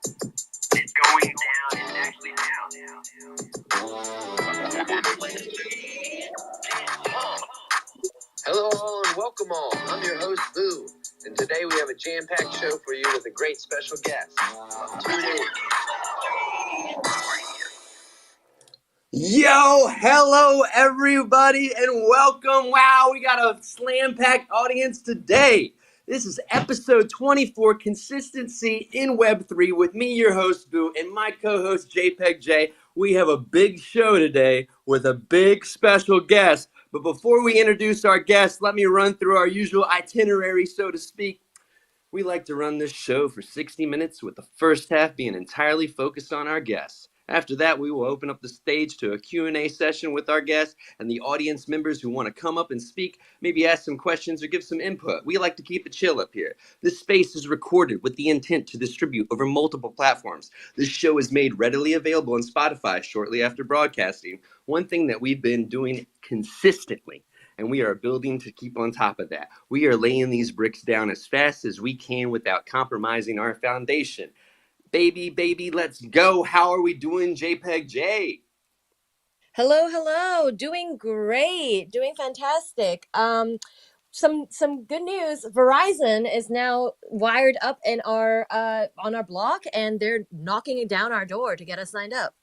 It's going down. It's actually down. Hello all and welcome all. I'm your host, Boo. And today we have a jam-packed show for you with a great special guest. Tune in. Yo, hello everybody and welcome. Wow, we got a slam-packed audience today. This is episode 24, Consistency in Web3 with me, your host, Boo, and my co-host, JPEG. We have a big show today with a big special guest. But before we introduce our guest, let me run through our usual itinerary, so to speak. We like to run this show for 60 minutes with the first half being entirely focused on our guests. After that, we will open up the stage to a Q&A session with our guests and the audience members who want to come up and speak, maybe ask some questions or give some input. We like to keep it chill up here. This space is recorded with the intent to distribute over multiple platforms. This show is made readily available on Spotify shortly after broadcasting. One thing that we've been doing consistently, and we are building to keep on top of that. We are laying these bricks down as fast as we can without compromising our foundation. Baby, let's go. How are we doing, JPEG? Hello. Doing great. Doing fantastic. Some good news. Verizon is now wired up in our on our block, and they're knocking it down our door to get us signed up.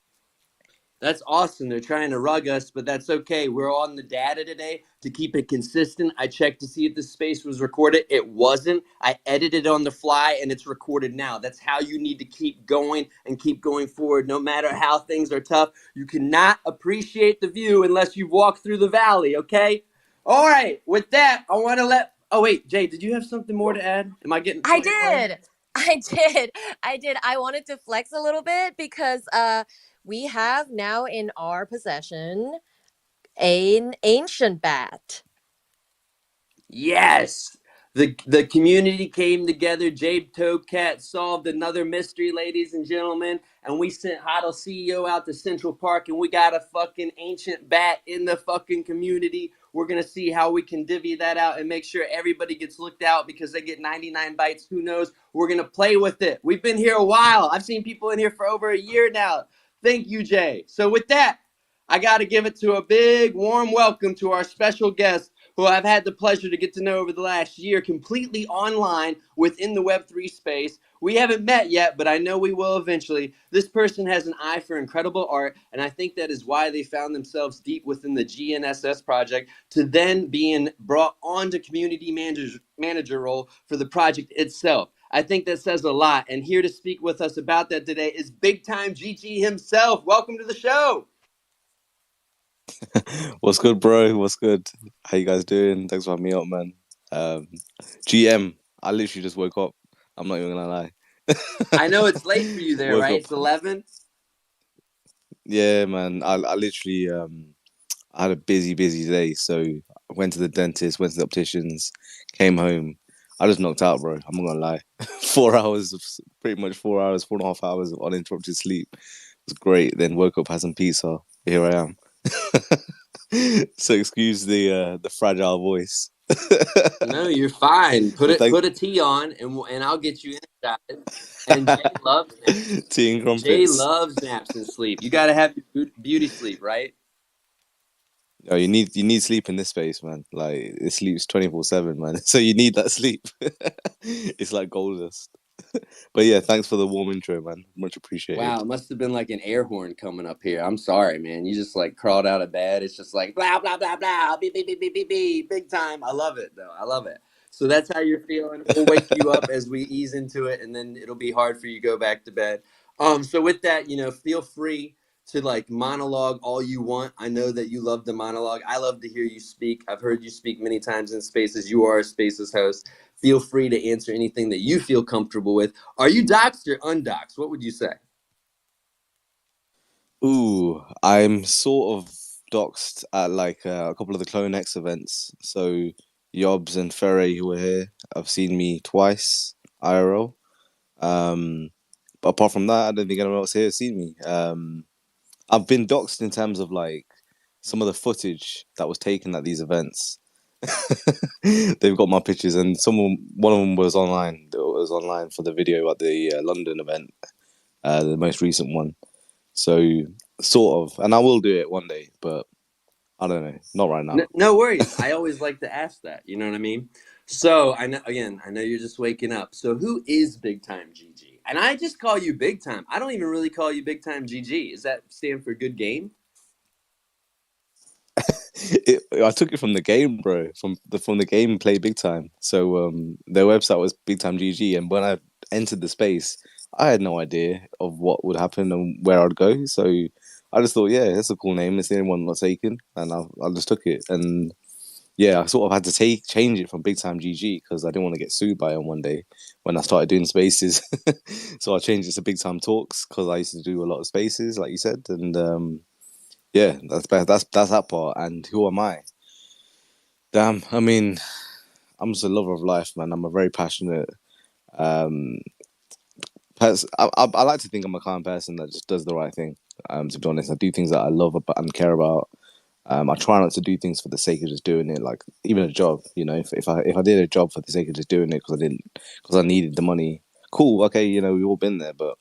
That's awesome. They're trying to rug us, but that's okay. We're on the data today to keep it consistent. I checked to see if this space was recorded. It wasn't. I edited on the fly, and it's recorded now. That's how you need to keep going and keep going forward. No matter how things are tough, you cannot appreciate the view unless you've walked through the valley, okay? All right. With that, I want to let... Oh, wait, Jay, did you have something more to add? Am I getting... I did. I wanted to flex a little bit because we have now in our possession an ancient bat. Yes. The community came together. Jabe Toadcat solved another mystery, ladies and gentlemen. And we sent Huddle CEO out to Central Park, and we got a fucking ancient bat in the fucking community. We're going to see how we can divvy that out and make sure everybody gets looked out because they get 99 bites. Who knows? We're going to play with it. We've been here a while. I've seen people in here for over a year now. Thank you, Jay. So with that, I got to give it to a big warm welcome to our special guest, who I've had the pleasure to get to know over the last year, completely online within the Web3 space. We haven't met yet, but I know we will eventually. This person has an eye for incredible art, and I think that is why they found themselves deep within the GNSS project, to then being brought on to community manager role for the project itself. I think that says a lot, and here to speak with us about that today is Big Time GG himself. Welcome to the show. What's good, bro? What's good? How you guys doing? Thanks for having me up, man. GM, I literally just woke up. I'm not even gonna lie. I know it's late for you there, Woke right? up. It's 11. Yeah, man. I literally I had a busy day. So I went to the dentist, went to the opticians, came home. I just knocked out, bro. I'm not gonna lie. 4 hours of pretty much 4 hours, 4.5 hours of uninterrupted sleep. It was great. Then woke up, had some pizza. Here I am. So excuse the fragile voice. No, you're fine. Put a tea on, and I'll get you inside. And Jay loves naps. Tea and crumpets. Jay loves naps and sleep. You got to have your beauty sleep, right? Oh, you need sleep in this space, man. Like it sleeps 24/7, man. So you need that sleep. It's like gold dust. But yeah, thanks for the warm intro, man. Much appreciated. Wow, it must have been like an air horn coming up here. I'm sorry, man. You just like crawled out of bed. It's just like blah blah blah blah, beep beep beep beep beep beep, big time. I love it though. I love it. So that's how you're feeling. We'll wake you up as we ease into it, and then it'll be hard for you to go back to bed. So with that, feel free to like monologue all you want. I know that you love the monologue. I love to hear you speak. I've heard you speak many times in Spaces. You are a Spaces host. Feel free to answer anything that you feel comfortable with. Are you doxxed or undoxxed? What would you say? Ooh, I'm sort of doxed at like a couple of the CloneX events. So Yobs and Ferre, who were here, have seen me twice IRL. But apart from that, I don't think anyone else here has seen me. I've been doxed in terms of like some of the footage that was taken at these events. They've got my pictures, and one of them was online. It was online for the video at the London event. the most recent one. So sort of, and I will do it one day, but I don't know, not right now. No worries. I always like to ask that. You know what I mean? So I know again. I know you're just waking up. So who is Big Time GG? And I just call you Big Time. I don't even really call you Big Time GG. Is that stand for good game? I took it from the game, bro. From the game, play big time. So their website was Big Time GG, and when I entered the space, I had no idea of what would happen and where I'd go. So I just thought, yeah, that's a cool name. It's the only one not taken, and I just took it. And yeah, I sort of had to change it from Big Time GG because I didn't want to get sued by them one day when I started doing spaces. So I changed it to Big Time Talks because I used to do a lot of spaces, like you said, and yeah, that's that part. And who am I? Damn, I mean, I'm just a lover of life, man. I'm a very passionate um I like to think I'm a kind person that just does the right thing. To be honest, I do things that I love and care about. I try not to do things for the sake of just doing it. Like even a job, you know, if I did a job for the sake of just doing it because I needed the money, cool, okay, you know, we've all been there. But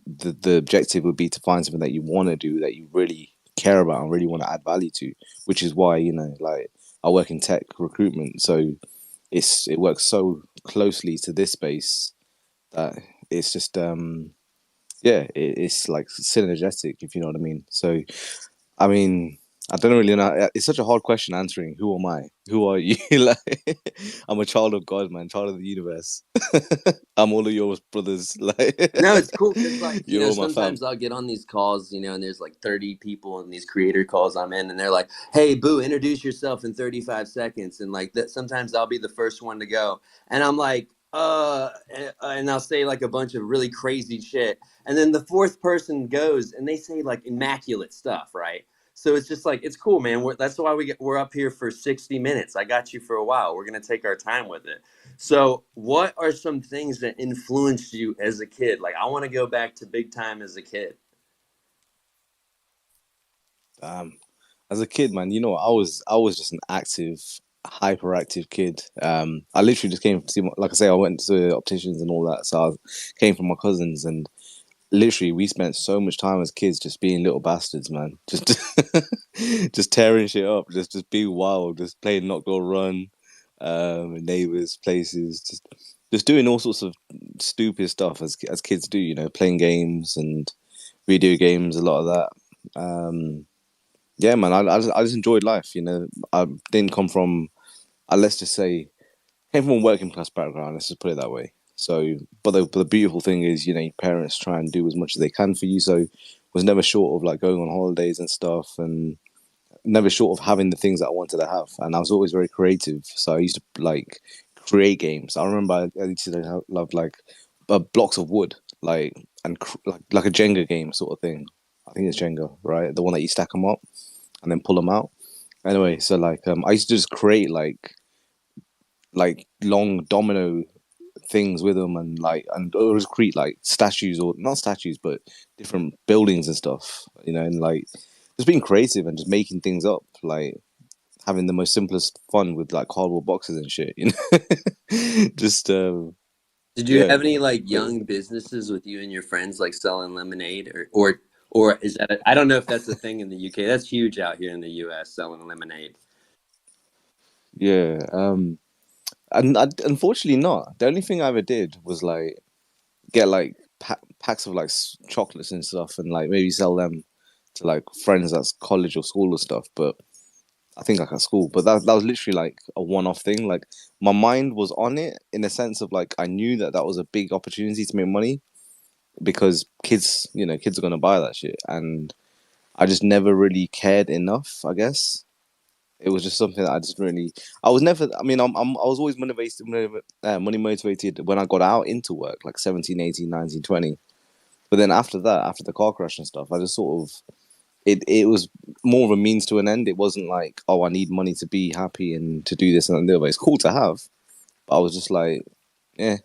the objective would be to find something that you want to do that you really care about and really want to add value to, which is why, you know, like I work in tech recruitment, so it works so closely to this space that it's just yeah, it's like synergetic, if you know what I mean. So I mean, I don't really know. It's such a hard question answering. Who am I? Who are you? Like, I'm a child of God, man, child of the universe. I'm all of your brothers. Like, No, it's cool because, like, you're all my fam. sometimes I'll get on these calls, and there's like 30 people in these creator calls I'm in, and they're like, "Hey, Boo, introduce yourself in 35 seconds." And like that, sometimes I'll be the first one to go, and I'm like, and I'll say like a bunch of really crazy shit, and then the fourth person goes and they say like immaculate stuff, right? So it's just like it's cool, man. That's why we're up here for 60 minutes. I got you for a while. We're gonna take our time with it. So, what are some things that influenced you as a kid? Like, I want to go back to big time as a kid. As a kid, man, you know, I was just an active, hyperactive kid. I literally just came to see, like I say, I went to opticians and all that, so I came from my cousins, and literally we spent so much time as kids just being little bastards, man. Just just tearing shit up, just being wild, just playing knock door run, neighbors, places, just doing all sorts of stupid stuff as kids do, you know, playing games and video games, a lot of that. Yeah, man, I just enjoyed life, you know. I didn't come from, let's just say, came from a working class background. Let's just put it that way. So, but the beautiful thing is, you know, your parents try and do as much as they can for you. So, was never short of like going on holidays and stuff, and never short of having the things that I wanted to have. And I was always very creative. So I used to like create games. I remember I used to love like blocks of wood, like like a Jenga game sort of thing. I think it's Jenga, right? The one that you stack them up and then pull them out. Anyway, so like I used to just create like long domino things with them and always create like statues or not statues but different buildings and stuff, you know, and like just being creative and just making things up, like having the most simplest fun with like cardboard boxes and shit, you know. Just Did you yeah, have any like but young businesses with you and your friends, like selling lemonade, or is that? I don't know if that's a thing in the UK. That's huge out here in the US, selling lemonade. yeah, and unfortunately not. The only thing I ever did was like get like packs of like chocolates and stuff and like maybe sell them to like friends at college or school or stuff, but I think like at school, but that was literally like a one-off thing. Like my mind was on it in the sense of like I knew that that was a big opportunity to make money because kids, you know, kids are gonna buy that shit, and I just never really cared enough. I guess it was just something that I just really. I was never. I mean, I was always money motivated when I got out into work, like 17, 18, 19, 20. But then after that, after the car crash and stuff, I just sort of it was more of a means to an end. It wasn't like, oh, I need money to be happy and to do this and the other. It's cool to have, but I was just like, yeah,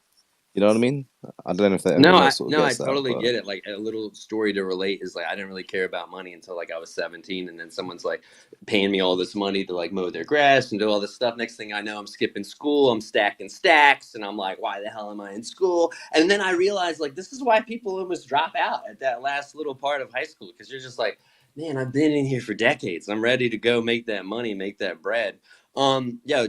you know what I mean? I don't know if No, everyone I else sort of no, I gets that, totally but get it. Like a little story to relate is like I didn't really care about money until like I was 17, and then someone's like paying me all this money to like mow their grass and do all this stuff. Next thing I know, I'm skipping school, I'm stacking stacks, and I'm like, why the hell am I in school? And then I realized like this is why people almost drop out at that last little part of high school because you're just like, man, I've been in here for decades. I'm ready to go make that money, make that bread.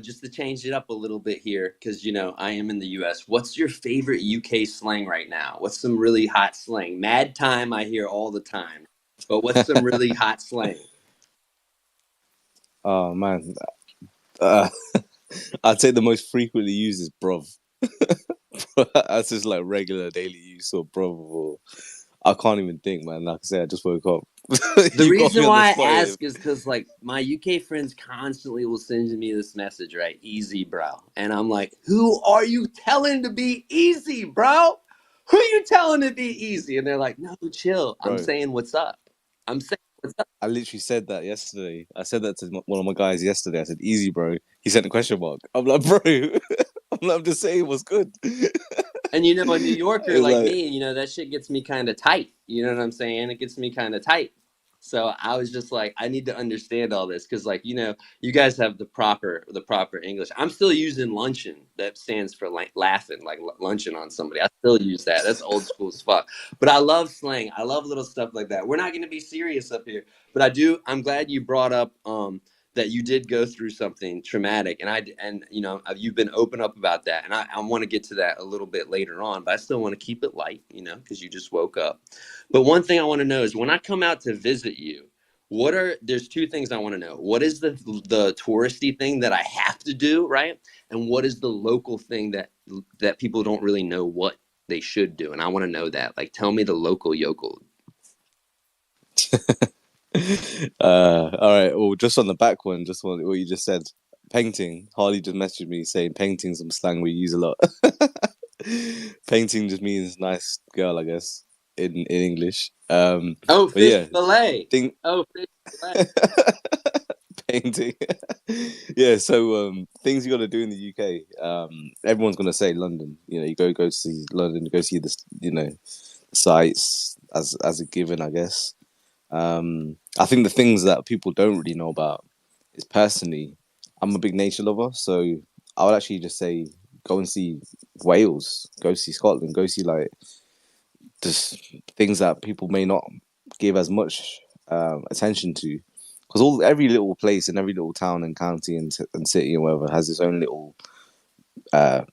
Just to change it up a little bit here, because I am in the US. What's your favorite UK slang right now? What's some really hot slang? Mad time I hear all the time. But what's some really hot slang? oh man, uh, I'd say the most frequently used is bruv. That's just like regular daily use or bruv. Or I can't even think, man. Like I said, I just woke up. The You got me reason on the why I spot here. ask is because like my UK friends constantly will send me this message, right? Easy, bro. And I'm like, who are you telling to be easy, bro? Who are you telling to be easy? And they're like, no, chill. I'm Bro, saying what's up. I'm saying what's up. I literally said that yesterday. I said that to one of my guys yesterday. I said, "Easy, bro." He sent a question mark. I'm like, bro. I'm just saying what's good. And a New Yorker It's like like, me, that shit gets me kind of tight. You know what I'm saying? It gets me kind of tight. So I was just like, I need to understand all this because, like, you guys have the proper English. I'm still using luncheon. That stands for like laughing, like luncheon on somebody. I still use that. That's old school as fuck. But I love slang. I love little stuff like that. We're not going to be serious up here, but I do. I'm glad you brought up that you did go through something traumatic, and you've been open up about that, and I want to get to that a little bit later on, but I still want to keep it light, because you just woke up. But one thing I want to know is when I come out to visit you, there's two things I want to know. What is the touristy thing that I have to do, right? And what is the local thing that people don't really know what they should do? And I want to know that. Like, tell me the local yokel. all right. Well, just on the back one, just what you just said. Painting. Harley just messaged me saying painting's some slang we use a lot. Painting just means nice girl, I guess, in English. Oh, But fish yeah, fillet. thing Oh, fish fillet. painting. Yeah, so things you got to do in the UK. Everyone's gonna say London. You go see London, go see the sights as a given, I guess. I think the things that people don't really know about is personally, I'm a big nature lover, so I would actually just say go and see Wales, go see Scotland, go see like just things that people may not give as much attention to, because every little place and every little town and county and city and whatever has its own little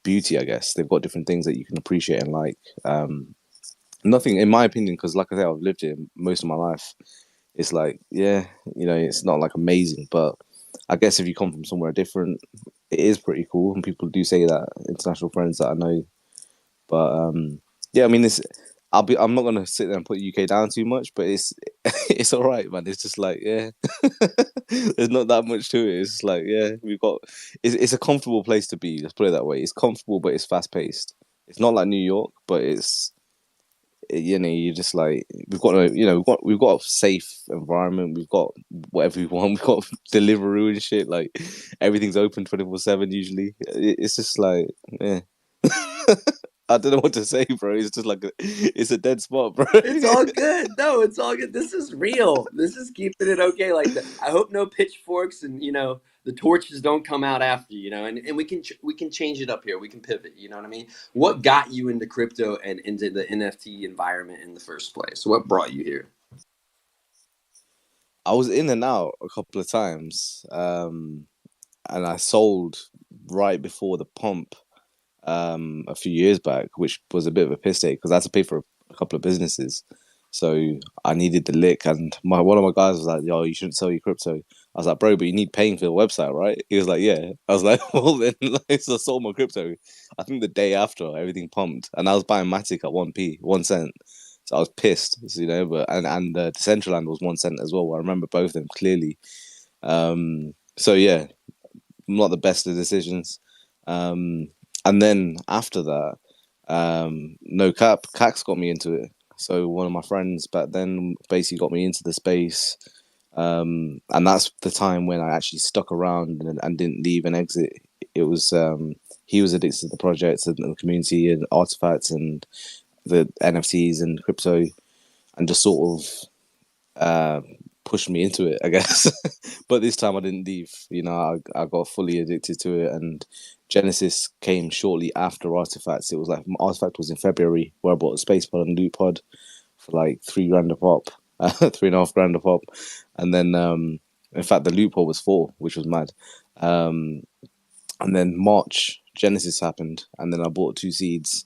beauty. I guess they've got different things that you can appreciate and like. Nothing, in my opinion, because like I said, I've lived here most of my life. It's like, yeah, it's not like amazing, but I guess if you come from somewhere different, it is pretty cool. And people do say that, international friends that I know. But yeah, I mean, I'm not gonna sit there and put UK down too much, but it's it's all right, man. It's just like, yeah, there's not that much to it. It's like, yeah, it's a comfortable place to be. Let's put it that way. It's comfortable, but it's fast paced. It's not like New York, but you're just like, we've got a safe environment. We've got whatever we want. We've got Deliveroo and shit. Like everything's open 24/7 usually. It's just like, yeah. I don't know what to say, bro. It's just like it's a dead spot, bro. It's all good. No, it's all good. This is real. This is keeping it okay. Like I hope no pitchforks and the torches don't come out after and we can change it up here. We can pivot. You know what I mean? What got you into crypto and into the NFT environment in the first place? What brought you here? I was in and out a couple of times, and I sold right before the pump a few years back, which was a bit of a piss take because I had to pay for a couple of businesses. So I needed the lick, and one of my guys was like, "Yo, you shouldn't sell your crypto." I was like, "Bro, but you need paying for the website, right?" He was like, "Yeah." I was like, "Well, then, like, so I sold my crypto." I think the day after everything pumped, and I was buying Matic at 1p, 1 cent. So I was pissed, but and Decentraland was 1 cent as well. I remember both of them clearly. So yeah, not the best of decisions. And then after that, no cap, Cax got me into it. So one of my friends back then basically got me into the space. And that's the time when I actually stuck around and didn't leave and exit. it was he was addicted to the project and the community and artifacts and the NFTs and crypto, and just sort of pushed me into it, I guess. But this time I didn't leave. You know, I got fully addicted to it, and Genesis came shortly after Artifacts. It was like Artifact was in February, where I bought a space pod and loot pod for like $3 a pop, 3.5 grand a pop, and then in fact the loot pod was 4, which was mad. And then March Genesis happened, and then I bought 2 seeds,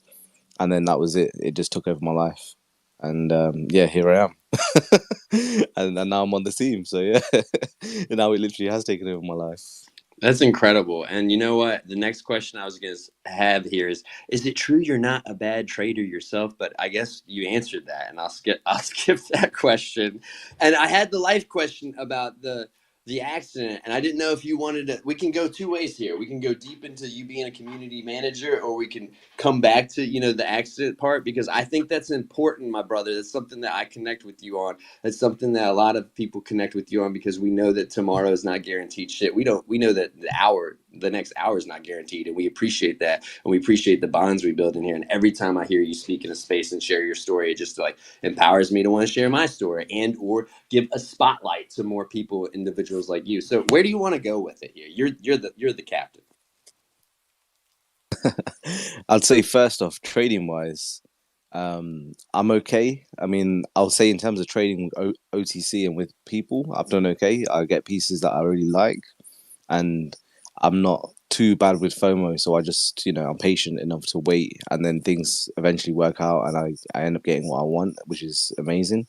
and then that was it. It just took over my life, and yeah, here I am. And now I'm on the team. So yeah, and now it literally has taken over my life. That's incredible. And you know what? The next question I was going to have here is it true you're not a bad trader yourself? But I guess you answered that, and I'll skip that question. And I had the life question about the accident, and I didn't know if you wanted to. We can go 2 ways here. We can go deep into you being a community manager, or we can come back to, you know, the accident part, because I think that's important, my brother. That's something that I connect with you on. That's something that a lot of people connect with you on, because we know that tomorrow is not guaranteed shit. We know that the next hour is not guaranteed, and we appreciate that, and we appreciate the bonds we build in here. And every time I hear you speak in a space and share your story, it just like empowers me to want to share my story and or give a spotlight to more people, individuals like you. So where do you want to go with it here? You're the captain. I'd say first off, trading wise, I'm okay. I mean, I'll say in terms of trading OTC and with people, I've done okay. I get pieces that I really like, and I'm not too bad with FOMO. So I just, you know, I'm patient enough to wait, and then things eventually work out, and I end up getting what I want, which is amazing.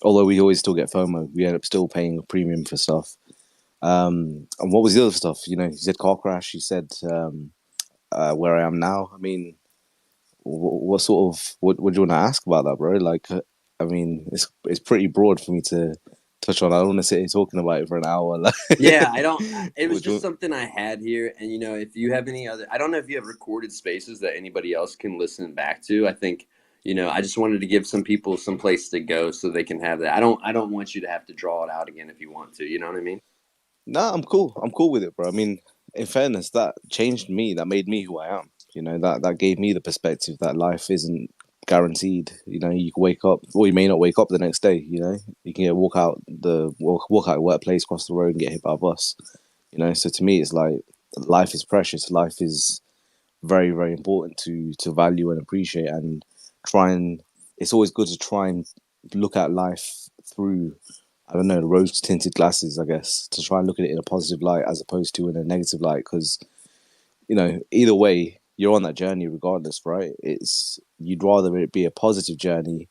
Although we always still get FOMO, we end up still paying a premium for stuff. And what was the other stuff? You know, you said car crash. You said where I am now. I mean, what sort of what do you want to ask about that, bro? Like, I mean, it's pretty broad for me to touch on. I don't want to sit here talking about it for an hour. Like, Yeah, I don't. It was would just you, something I had here, and you know, if you have any other, I don't know if you have recorded spaces that anybody else can listen back to. I think, you know, I just wanted to give some people some place to go so they can have that. I don't want you to have to draw it out again if you want to. You know what I mean? nah, I'm cool. I'm cool with it, bro. I mean, in fairness, that changed me. That made me who I am. You know, that gave me the perspective that life isn't guaranteed. You know, you can wake up, or you may not wake up the next day. You know, you can walk out of workplace, cross the road, and get hit by a bus. You know, so to me, it's like life is precious. Life is very, very important to value and appreciate, and try and. It's always good to try and look at life through, I don't know, rose tinted glasses, I guess, to try and look at it in a positive light as opposed to in a negative light. Because, you know, either way, you're on that journey regardless, right? It's you'd rather it be a positive journey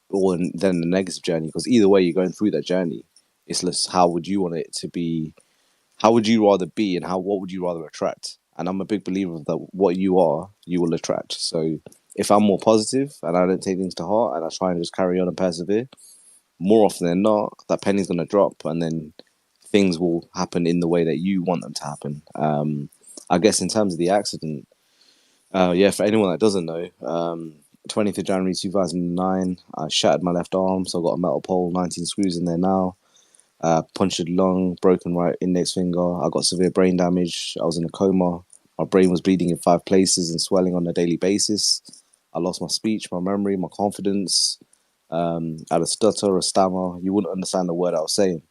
or than a negative journey, because either way, you're going through that journey. It's less how would you want it to be? How would you rather be, and what would you rather attract? And I'm a big believer that what you are, you will attract. So if I'm more positive and I don't take things to heart and I try and just carry on and persevere, more often than not, that penny's going to drop, and then things will happen in the way that you want them to happen. I guess in terms of the accident, yeah, for anyone that doesn't know, 20th of January 2009, I shattered my left arm, so I got a metal pole, 19 screws in there now. Punctured lung, broken right index finger. I got severe brain damage. I was in a coma. My brain was bleeding in 5 places and swelling on a daily basis. I lost my speech, my memory, my confidence. I had a stutter, a stammer. You wouldn't understand the word I was saying.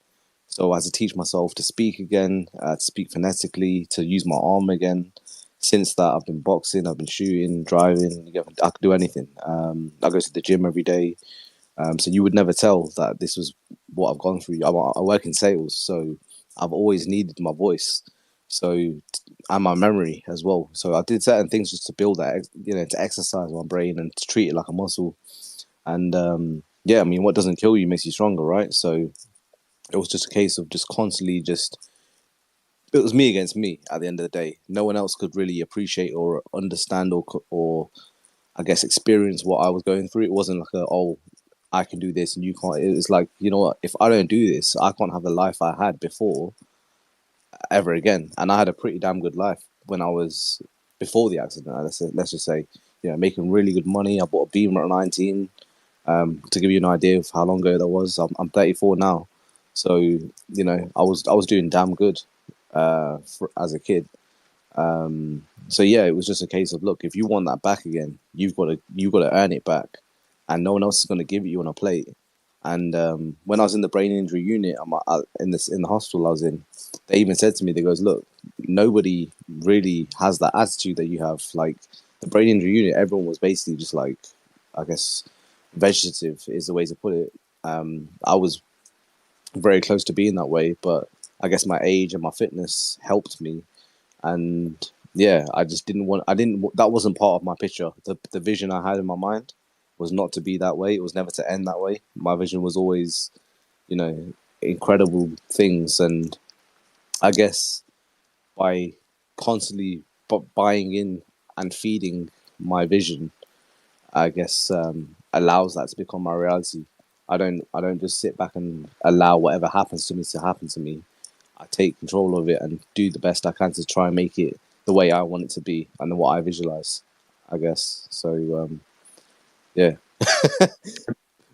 So I had to teach myself to speak again, to speak phonetically, to use my arm again. Since that, I've been boxing, I've been shooting, driving. I could do anything. I go to the gym every day. So you would never tell that this was what I've gone through. I work in sales, so I've always needed my voice. So and my memory as well. So I did certain things just to build that, you know, to exercise my brain and to treat it like a muscle. And yeah, I mean, what doesn't kill you makes you stronger, right? So it was just a case of just constantly just it was me against me at the end of the day. No one else could really appreciate or understand or I guess experience what I was going through. It wasn't like I can do this and you can't. It was like, you know what, if I don't do this, I can't have the life I had before ever again. And I had a pretty damn good life when I was before the accident. Let's just say, you know, making really good money. I bought a Beamer at 19. To give you an idea of how long ago that was, I'm 34 now, so you know I was doing damn good. as a kid. So yeah, it was just a case of, look, if you want that back again, you've got to earn it back, and no one else is going to give it you on a plate. And when I was in the brain injury unit, in the hospital I was in, they even said to me, they goes, look, nobody really has that attitude that you have. Like the brain injury unit, everyone was basically just like, I guess, vegetative is the way to put it. I was very close to being that way, but I guess my age and my fitness helped me. And yeah, I just didn't want. I didn't. That wasn't part of my picture. The vision I had in my mind was not to be that way. It was never to end that way. My vision was always, you know, incredible things. And I guess by constantly buying in and feeding my vision, I guess allows that to become my reality. I don't just sit back and allow whatever happens to me to happen to me. I take control of it and do the best I can to try and make it the way I want it to be and what I visualize, I guess. So yeah, I the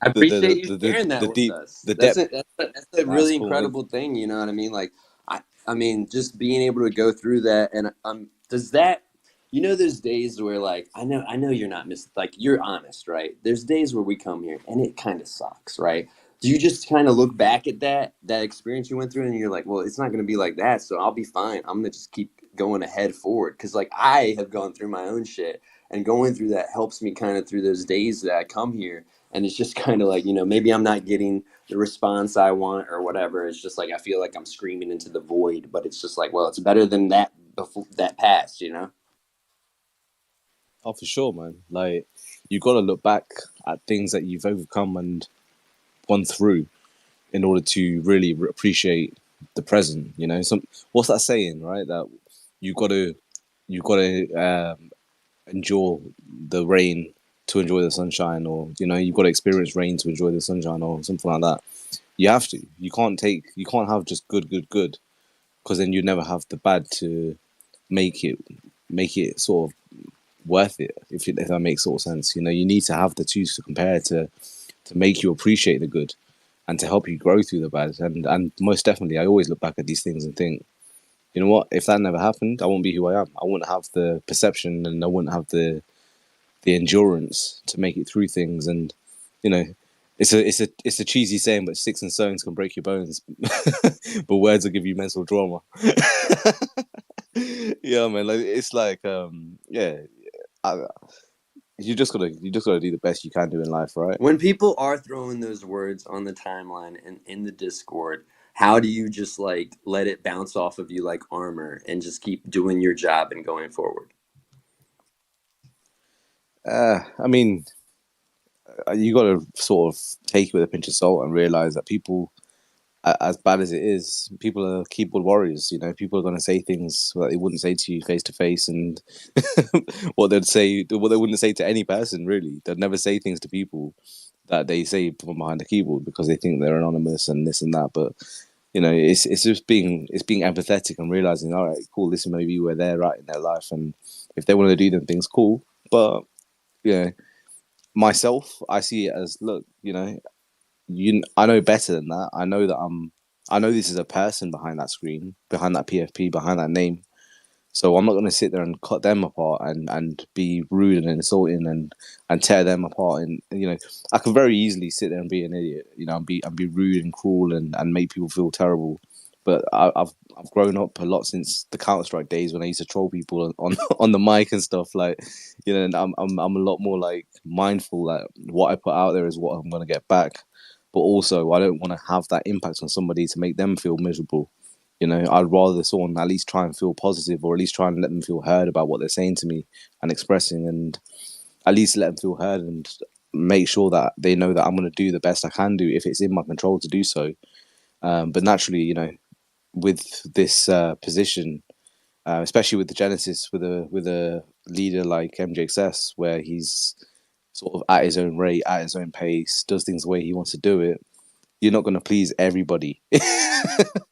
the appreciate you the sharing that the with deep us. the That's depth. a, that's a That's really cool, man. incredible thing. You know what I mean? Like, I mean, just being able to go through that, and does that, there's days where like I know you're not like you're honest, right? There's days where we come here and it kind of sucks, right? Do you just kind of look back at that experience you went through and you're like, well, it's not going to be like that, so I'll be fine. I'm gonna just keep going ahead forward because like I have gone through my own shit, and going through that helps me kind of through those days that I come here, and it's just kind of like, maybe I'm not getting the response I want or whatever. It's just like I feel like I'm screaming into the void, but it's just like, well, it's better than that before that past. Oh, for sure, man. Like you got to look back at things that you've overcome and gone through in order to really appreciate the present. You know, some what's that saying, right? That you got to you got to endure the rain to enjoy the sunshine, or you've got to experience rain to enjoy the sunshine, or something like that. You have to. You can't have just good, because then you never have the bad to make it sort of worth it. If that makes sort of sense, you need to have the two to compare to make you appreciate the good and to help you grow through the bad. And most definitely, I always look back at these things and think, you know what? If that never happened, I wouldn't be who I am. I wouldn't have the perception, and I wouldn't have the endurance to make it through things. And you know, it's a cheesy saying, but sticks and stones can break your bones, but words will give you mental drama. Yeah, man. Like it's like yeah. I, you just gotta do the best you can do in life, right? When people are throwing those words on the timeline and in the Discord, how do you just like let it bounce off of you like armor and just keep doing your job and going forward? I mean, you got to sort of take it with a pinch of salt and realize that people, as bad as it is, people are keyboard warriors. People are going to say things that they wouldn't say to you face to face, and what they wouldn't say to any person. Really, they'd never say things to people that they say from behind the keyboard because they think they're anonymous and this and that. But it's just being empathetic and realizing, all right, cool, this is maybe where they're at in their life, and if they want to do them things, cool. But yeah, myself, I see it as, look, I know better than that. I know this is a person behind that screen, behind that PFP, behind that name. So I'm not going to sit there and cut them apart and be rude and insulting and tear them apart. And I can very easily sit there and be an idiot, and be rude and cruel and make people feel terrible. But I've grown up a lot since the Counter-Strike days when I used to troll people on on the mic and stuff, like, and I'm a lot more like mindful that what I put out there is what I'm going to get back. But also, I don't want to have that impact on somebody to make them feel miserable. I'd rather someone at least try and feel positive, or at least try and let them feel heard about what they're saying to me and expressing, and at least let them feel heard and make sure that they know that I'm going to do the best I can do if it's in my control to do so. But naturally, with this position, especially with the Genesis, with a leader like MJXS, where he's sort of at his own rate, at his own pace, does things the way he wants to do it, you're not going to please everybody.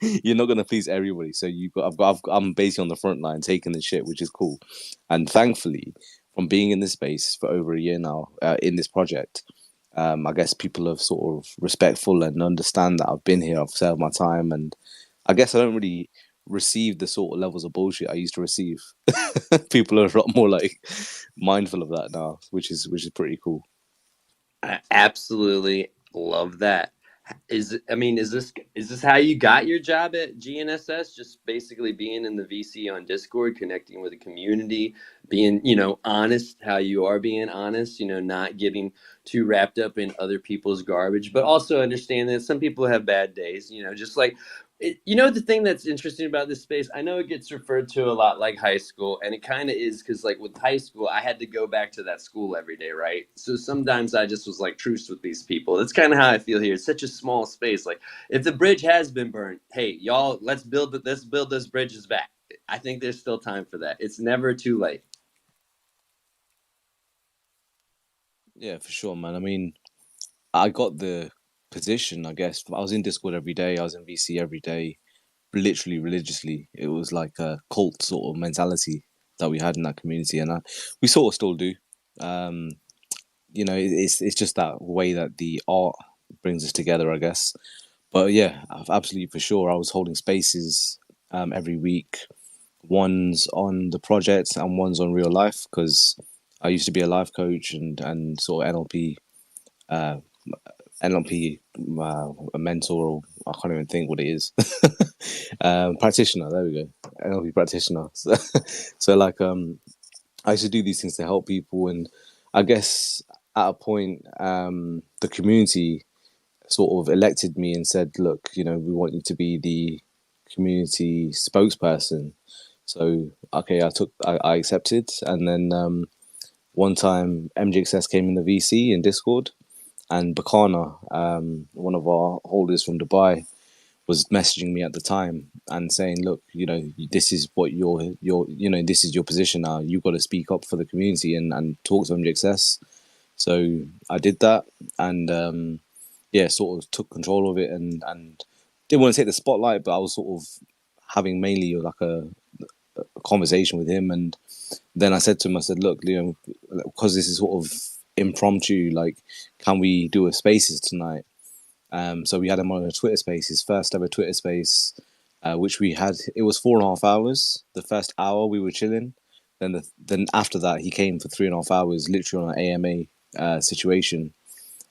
You're not going to please everybody. So I'm basically on the front line taking the shit, which is cool. And thankfully, from being in this space for over a year now, in this project, I guess people are sort of respectful and understand that I've been here, I've served my time, and I guess I don't really receive the sort of levels of bullshit I used to receive. People are a lot more like mindful of that now, which is pretty cool. I absolutely love that. Is this how you got your job at GNSS? Just basically being in the VC on Discord, connecting with the community, being, honest how you are being honest, not getting too wrapped up in other people's garbage, but also understand that some people have bad days, just like the thing that's interesting about this space, I know it gets referred to a lot like high school, and it kind of is because, like, with high school, I had to go back to that school every day, right? So sometimes I just was like truce with these people. That's kind of how I feel here. It's such a small space. Like, if the bridge has been burned, hey, y'all, let's build those bridges back. I think there's still time for that. It's never too late. Yeah, for sure, man. I mean, I got the position, I guess. I was in Discord every day. I was in VC every day, literally religiously. It was like a cult sort of mentality that we had in that community, and we sort of still do. Um, it's just that way that the art brings us together, I guess. But yeah, absolutely for sure. I was holding spaces every week, one's on the project and one's on real life because I used to be a life coach and sort of NLP a mentor, or I can't even think what it is. Practitioner. There we go. NLP practitioner. So like I used to do these things to help people, and I guess at a point the community sort of elected me and said, "Look, we want you to be the community spokesperson." So okay, I accepted, and then one time MGXS came in the VC in Discord, and Bakana, one of our holders from Dubai, was messaging me at the time and saying, "Look, this is what this is your position now. You've got to speak up for the community and talk to MGXS." So I did that, and yeah, sort of took control of it, and didn't want to take the spotlight, but I was sort of having mainly like a conversation with him, and then I said to him, I said, "Look, because this is sort of impromptu, like, can we do a spaces tonight?" So we had him on a Twitter space, his first ever Twitter space, which we had. It was 4.5 hours. The first hour we were chilling, then after that he came for 3.5 hours, literally on an AMA situation.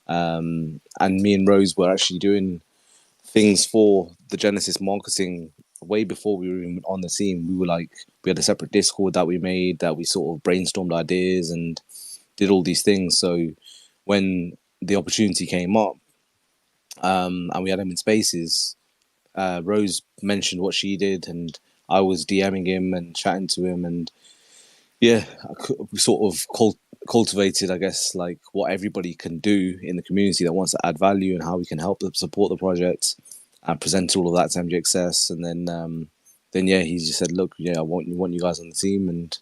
And me and Rose were actually doing things for the Genesis marketing way before we were even on the team. We had a separate Discord that we made, that we sort of brainstormed ideas and did all these things. So when the opportunity came up, and we had him in spaces, Rose mentioned what she did, and I was DMing him and chatting to him, and yeah, we sort of cultivated, I guess, like what everybody can do in the community that wants to add value, and how we can help them support the project, and present all of that to MGXS. And then yeah, he just said, "Look, yeah, I want you guys on the team," and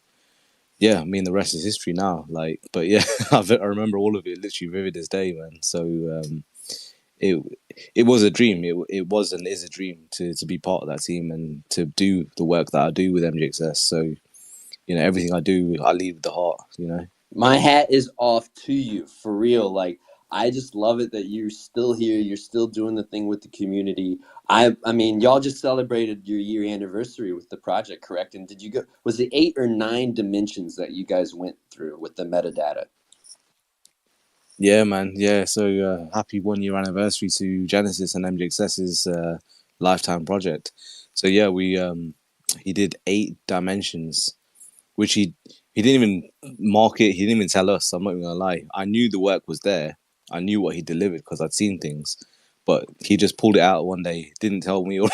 yeah, I mean, the rest is history now. Like, but yeah, I remember all of it literally vivid as day, man. So it it was a dream. It was and is a dream to be part of that team and to do the work that I do with MGXS. So everything I do, I lead with the heart. My hat is off to you, for real. Like, I just love it that you're still here. You're still doing the thing with the community. I mean, y'all just celebrated your year anniversary with the project, correct? And did you go? Was it 8 or 9 dimensions that you guys went through with the metadata? Yeah, man. Yeah. So happy 1 year anniversary to Genesis and MGXS's lifetime project. So yeah, we he did 8 dimensions, which he didn't even market. He didn't even tell us. I'm not even gonna lie. I knew the work was there. I knew what he delivered because I'd seen things, but he just pulled it out one day. Didn't tell me or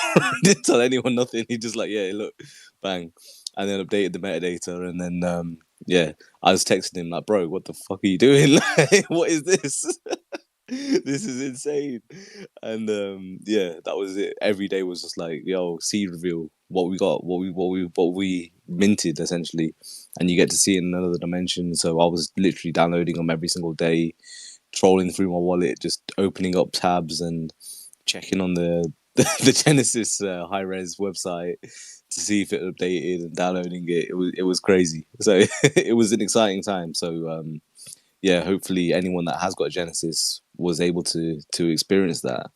didn't tell anyone nothing. He just like, yeah, look, bang, and then updated the metadata, and then yeah, I was texting him like, bro, what the fuck are you doing? Like, what is this? This is insane. And yeah, that was it. Every day was just like, yo, seed reveal what we got, what we minted essentially, and you get to see it in another dimension. So I was literally downloading them every single day, trolling through my wallet, just opening up tabs and checking on the Genesis high res website to see if it updated, and downloading it. It was crazy. So it was an exciting time. So yeah, hopefully anyone that has got a Genesis was able to experience that.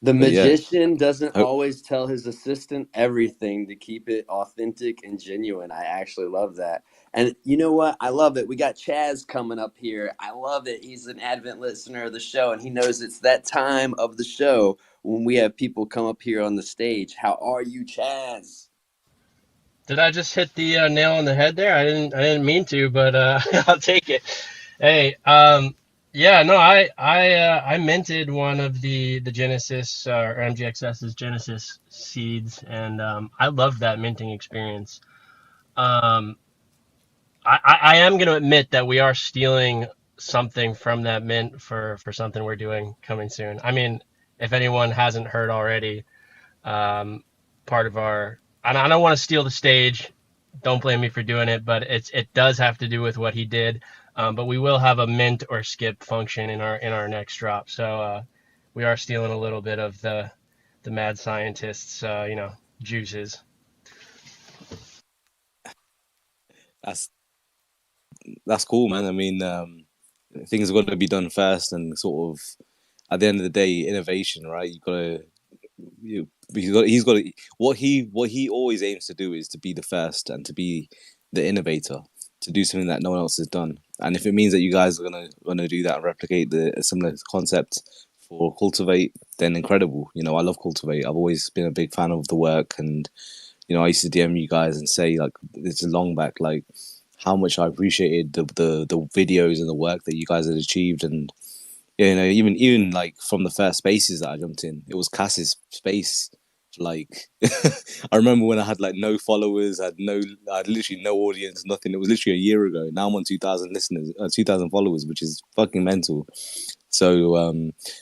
The But yeah, magician doesn't hope always tell his assistant everything to keep it authentic and genuine. I actually love that. And you know what? I love it. We got Chaz coming up here. I love it. He's an Advent listener of the show, and he knows it's that time of the show when we have people come up here on the stage. How are you, Chaz? Did I just hit the nail on the head there? I didn't mean to, but I'll take it. Hey, yeah, no, I minted one of the Genesis or MGXS's Genesis seeds, and I loved that minting experience. Um, I am going to admit that we are stealing something from that mint for something we're doing coming soon. I mean, if anyone hasn't heard already, um, part of our, and I don't want to steal the stage. Don't blame me for doing it, but it does have to do with what he did. But we will have a mint or skip function in our next drop. So we are stealing a little bit of the mad scientists, juices. that's that's cool, man. I mean, things are going to be done first, and sort of at the end of the day, innovation, right? You got to he's got to, what he always aims to do is to be the first and to be the innovator, to do something that no one else has done. And if it means that you guys are gonna do that and replicate a similar concept for Cultivate, then incredible. You know, I love Cultivate. I've always been a big fan of the work, and you know, I used to DM you guys and say, like, it's a long back, like how much I appreciated the videos and the work that you guys had achieved. And yeah, you know, even like from the first spaces that I jumped in, it was Cass's space. Like I remember when I had like no followers, I had literally no audience, nothing. It was literally a year ago. Now I'm on 2,000 listeners, 2,000 followers, which is fucking mental. So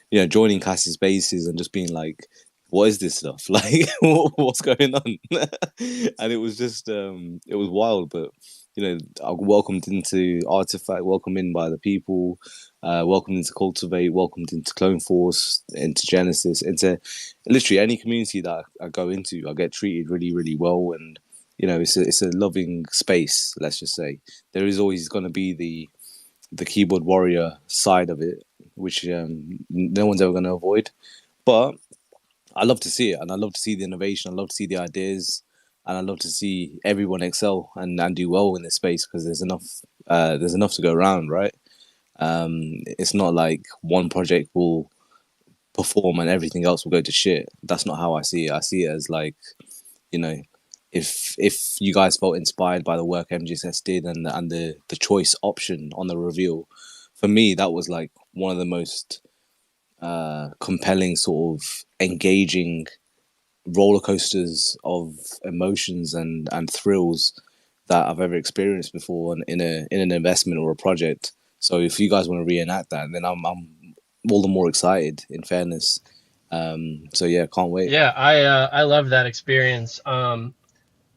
you know, joining Cass's spaces and just being like, what is this stuff? Like, what's going on? And it was just, it was wild. But you know, I welcomed into Artifact, welcomed in by the people, welcomed into Cultivate, welcomed into Clone Force, into Genesis, into literally any community that I go into. I get treated really, really well, and you know, it's a loving space. Let's just say there is always going to be the keyboard warrior side of it, which no one's ever going to avoid. But I love to see it, and I love to see the innovation. I love to see the ideas, and I love to see everyone excel and do well in this space because there's enough to go around, right? It's not like one project will perform and everything else will go to shit. That's not how I see it. I see it as like, you know, if you guys felt inspired by the work MGSS did and the choice option on the reveal, for me that was like one of the most compelling, sort of engaging roller coasters of emotions and thrills that I've ever experienced before in an investment or a project. So if you guys want to reenact that, then I'm all the more excited. In fairness, so yeah, can't wait. Yeah, I love that experience. And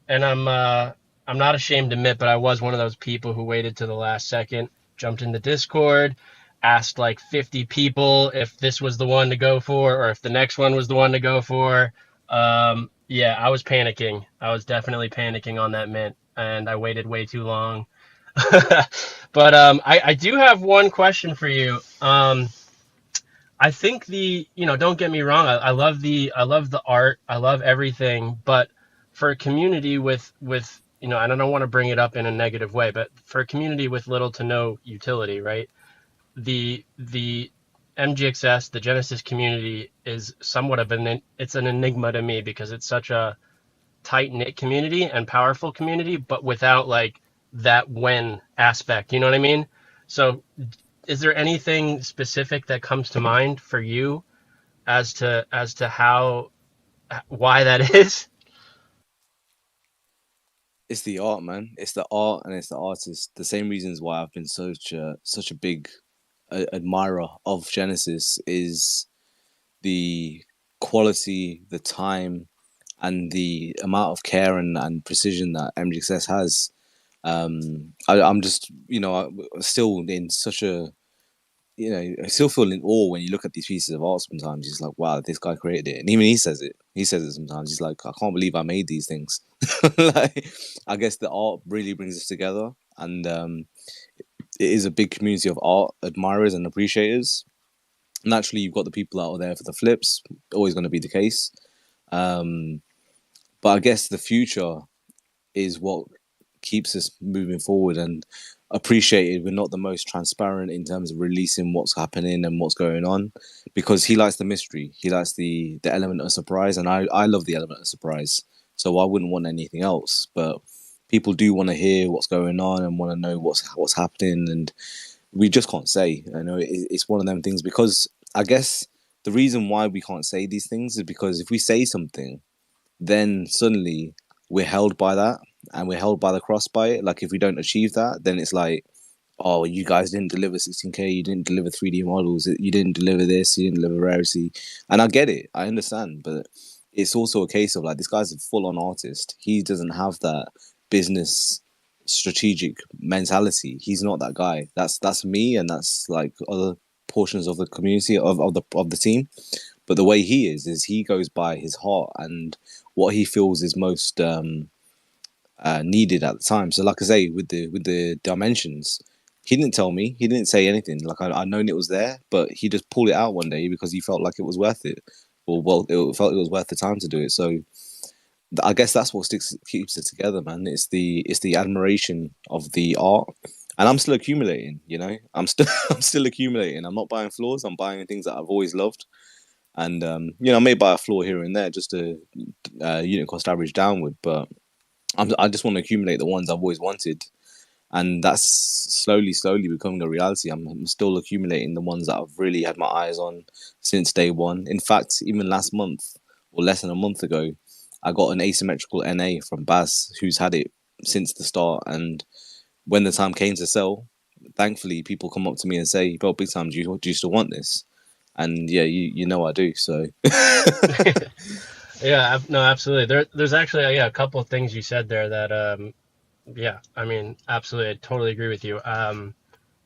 I'm not ashamed to admit, but I was one of those people who waited to the last second, jumped into Discord, asked like 50 people if this was the one to go for or if the next one was the one to go for. Yeah, I was panicking. I was definitely panicking on that mint, and I waited way too long. But I do have one question for you. I think don't get me wrong. I love the art. I love everything. But for a community with, and I don't want to bring it up in a negative way, but for a community with little to no utility, right? The MGXS, the Genesis community is somewhat of it's an enigma to me because it's such a tight knit community and powerful community, but without like that when aspect. You know what I mean? So is there anything specific that comes to mind for you as to how why that is? It's the art, man. It's the art and it's the artist. The same reasons why I've been such a big admirer of Genesis is the quality, the time, and the amount of care and precision that MGXS has. I'm just, you know, still in such a, you know, I still feel in awe when you look at these pieces of art sometimes. It's like, wow, this guy created it. And even he says it. He says it sometimes. He's like, I can't believe I made these things. Like, I guess the art really brings us together. And it is a big community of art admirers and appreciators. Naturally, you've got the people out there for the flips, always going to be the case. But I guess the future is what keeps us moving forward and appreciated. We're not the most transparent in terms of releasing what's happening and what's going on, because he likes the mystery. He likes the element of surprise, and I love the element of surprise. So I wouldn't want anything else. But people do want to hear what's going on and want to know what's happening, and we just can't say. You know, it's one of them things, because I guess the reason why we can't say these things is because if we say something, then suddenly we're held by that, and we're held by the cross by it. Like if we don't achieve that, then it's like, oh, you guys didn't deliver 16K, you didn't deliver 3D models, you didn't deliver this, you didn't deliver rarity. And I get it, I understand, but it's also a case of like, this guy's a full-on artist. He doesn't have that business strategic mentality. He's not that guy. That's me, and that's like other portions of the community of the team. But the way he is he goes by his heart and what he feels is most needed at the time. So, like I say, with the dimensions, he didn't tell me. He didn't say anything. Like I known it was there, but he just pulled it out one day because he felt like it was worth it, or it felt it was worth the time to do it. So, I guess that's what keeps it together, man. It's the admiration of the art, and I'm still accumulating. You know, I'm still accumulating. I'm not buying flaws. I'm buying things that I've always loved. And you know, I may buy a floor here and there just to unit cost average downward, but I just want to accumulate the ones I've always wanted, and that's slowly becoming a reality. I'm still accumulating the ones that I've really had my eyes on since day one. In fact, even last month or less than a month ago, I got an asymmetrical NA from Baz, who's had it since the start. And when the time came to sell, thankfully people come up to me and say, "Bro, big time, do you still want this?" And yeah, you know I do. So Yeah, no, absolutely. There's actually a couple of things you said there that yeah, I mean, absolutely, I totally agree with you.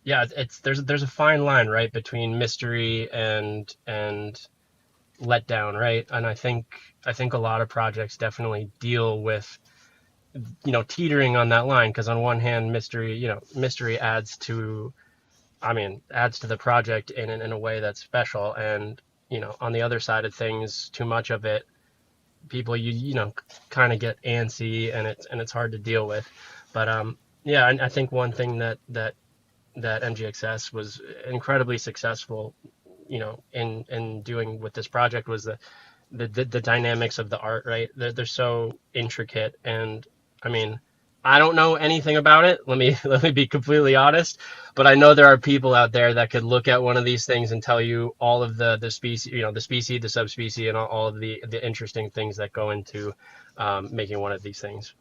Yeah, there's a fine line, right, between mystery and letdown, right? And I think a lot of projects definitely deal with, teetering on that line, because on one hand, mystery adds to, adds to the project in a way that's special, and on the other side of things, too much of it, people kind of get antsy, and it's hard to deal with. But yeah, I think one thing that MGXS was incredibly successful, in doing with this project was the dynamics of the art, right? They're so intricate, and I mean, I don't know anything about it. Let me be completely honest, but I know there are people out there that could look at one of these things and tell you all of the species, the species, the subspecies, and all of the interesting things that go into making one of these things.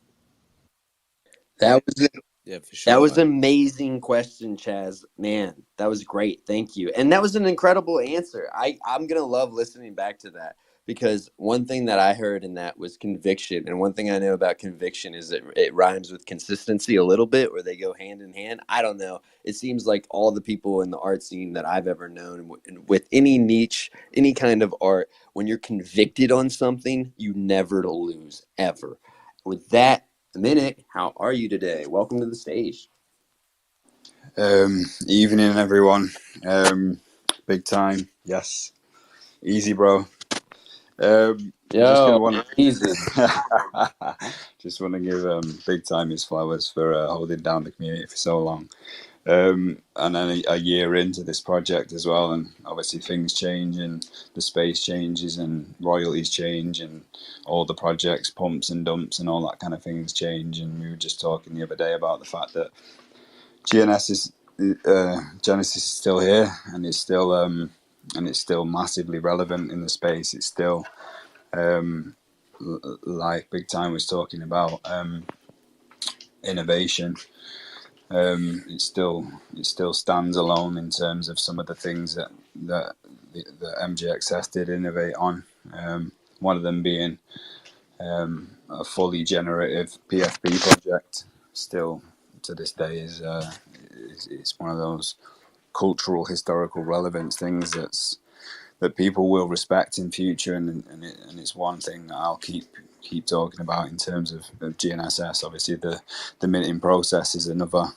That was yeah, for sure, That was man. an amazing question, Chaz. Man, that was great. Thank you. And that was an incredible answer. I'm going to love listening back to that, because one thing that I heard in that was conviction. And one thing I know about conviction is that it rhymes with consistency a little bit, or they go hand in hand. I don't know. It seems like all the people in the art scene that I've ever known, with any niche, any kind of art, when you're convicted on something, you never lose, ever. With that, Minute, how are you today? Welcome to the stage. Evening, everyone. Big time, yes. Easy, bro. Yo, easy. Just want to give Big Time his flowers for holding down the community for so long. And then a year into this project as well, and obviously things change, and the space changes, and royalties change, and all the projects, pumps and dumps, and all that kind of things change. And we were just talking the other day about the fact that Genesis is still here, and it's still massively relevant in the space. It's still like Big Time was talking about innovation. It still stands alone in terms of some of the things that MGXS did innovate on. One of them being a fully generative PFP project. Still to this day is it's one of those cultural, historical relevance things that people will respect in future, and it's one thing that I'll keep talking about in terms of GNSS. Obviously, the minting process is another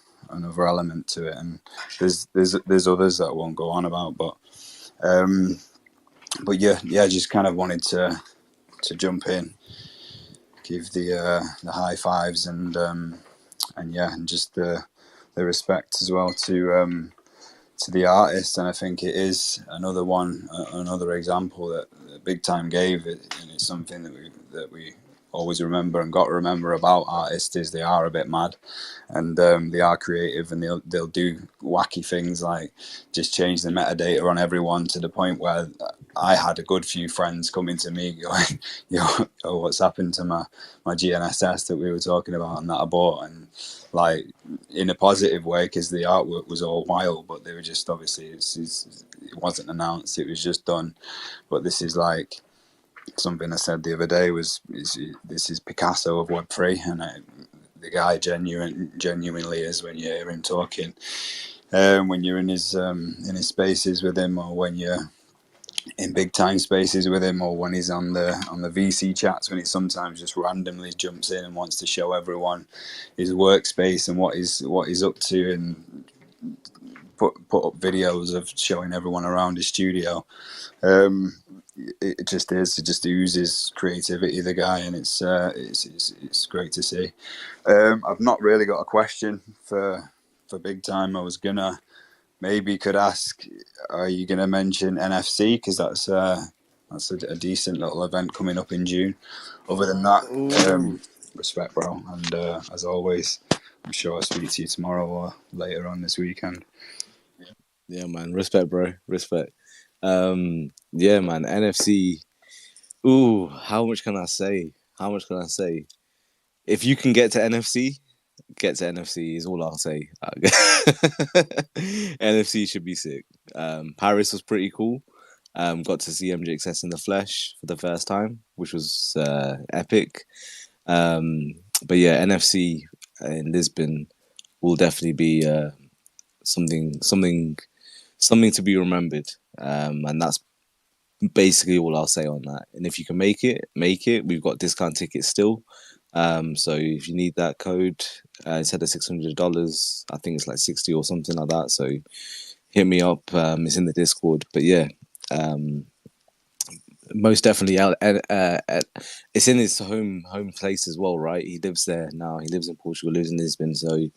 element to it, and there's others that I won't go on about, but But yeah, just kind of wanted to jump in, give the high fives and yeah, and just the respect as well to the artist. And I think it is another example that Big Time gave it, and it's something that we always remember and got to remember about artists is they are a bit mad, and they are creative, and they'll do wacky things like just change the metadata on everyone to the point where I had a good few friends coming to me going, oh, what's happened to my GNSS that we were talking about and that I bought, and like in a positive way, because the artwork was all wild, but they were just obviously it wasn't announced, it was just done. But this is like something I said the other day this is Picasso of Web3, and the guy genuinely is when you hear him talking, when you're in his spaces with him, or when you're in Big Time spaces with him, or when he's on the VC chats, when he sometimes just randomly jumps in and wants to show everyone his workspace and what he's up to, and put up videos of showing everyone around his studio. It just oozes creativity, the guy, and it's great to see. I've not really got a question for Big Time. I was gonna maybe could ask, are you gonna mention NFC, because that's a decent little event coming up in June. Other than that, respect, bro, and as always, I'm sure I'll speak to you tomorrow or later on this weekend. Yeah, man. Respect, bro. Respect. Yeah, man. NFC. Ooh, how much can I say? How much can I say? If you can get to NFC, get to NFC is all I'll say. NFC should be sick. Paris was pretty cool. Got to see MJXS in the flesh for the first time, which was epic. But yeah, NFC in Lisbon will definitely be something to be remembered. And that's basically all I'll say on that. And if you can make it, make it. We've got discount tickets still. So if you need that code, instead of $600, I think it's like 60 or something like that. So hit me up. It's in the Discord. But yeah, most definitely out. It's in his home place as well, right? He lives there now. He lives in Portugal, lives in Lisbon. So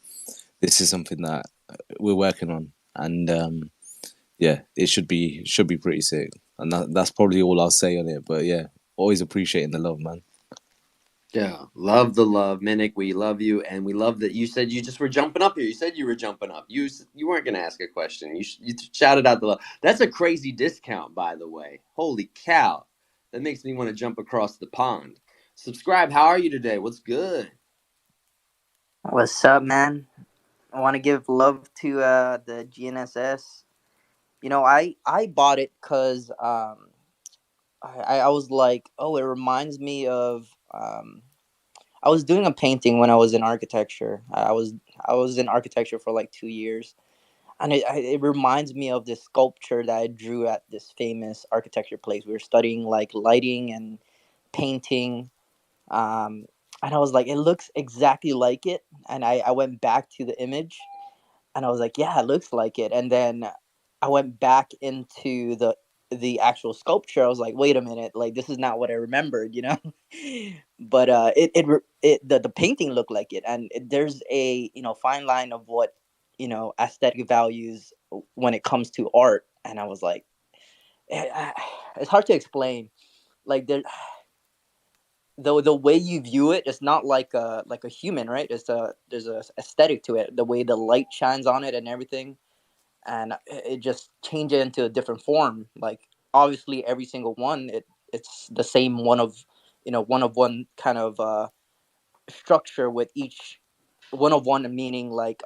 this is something that we're working on, and yeah, it should be pretty sick. And that's probably all I'll say on it. But yeah, always appreciating the love, man. Yeah, love the love, Minik. We love you, and we love that you said you just were jumping up here. You said you were jumping up. You weren't going to ask a question. You shouted out the love. That's a crazy discount, by the way. Holy cow! That makes me want to jump across the pond. Subscribe. How are you today? What's good? What's up, man? I want to give love to the GNSS. I bought it because I was like, oh, it reminds me of I was doing a painting when I was in architecture. I was in architecture for like 2 years, and it reminds me of this sculpture that I drew at this famous architecture place. We were studying like lighting and painting, and I was like, it looks exactly like it. And I went back to the image, and I was like, yeah, it looks like it. And then I went back into the actual sculpture. I was like, wait a minute, like this is not what I remembered. But the painting looked like it, and there's a fine line of what aesthetic values when it comes to art. And I was like, it's hard to explain. Like the way you view it, it's not like a human, right? There's a aesthetic to it, the way the light shines on it and everything, and it just changes into a different form. Like obviously every single one, it's the same one of one kind of structure, with each one of one meaning like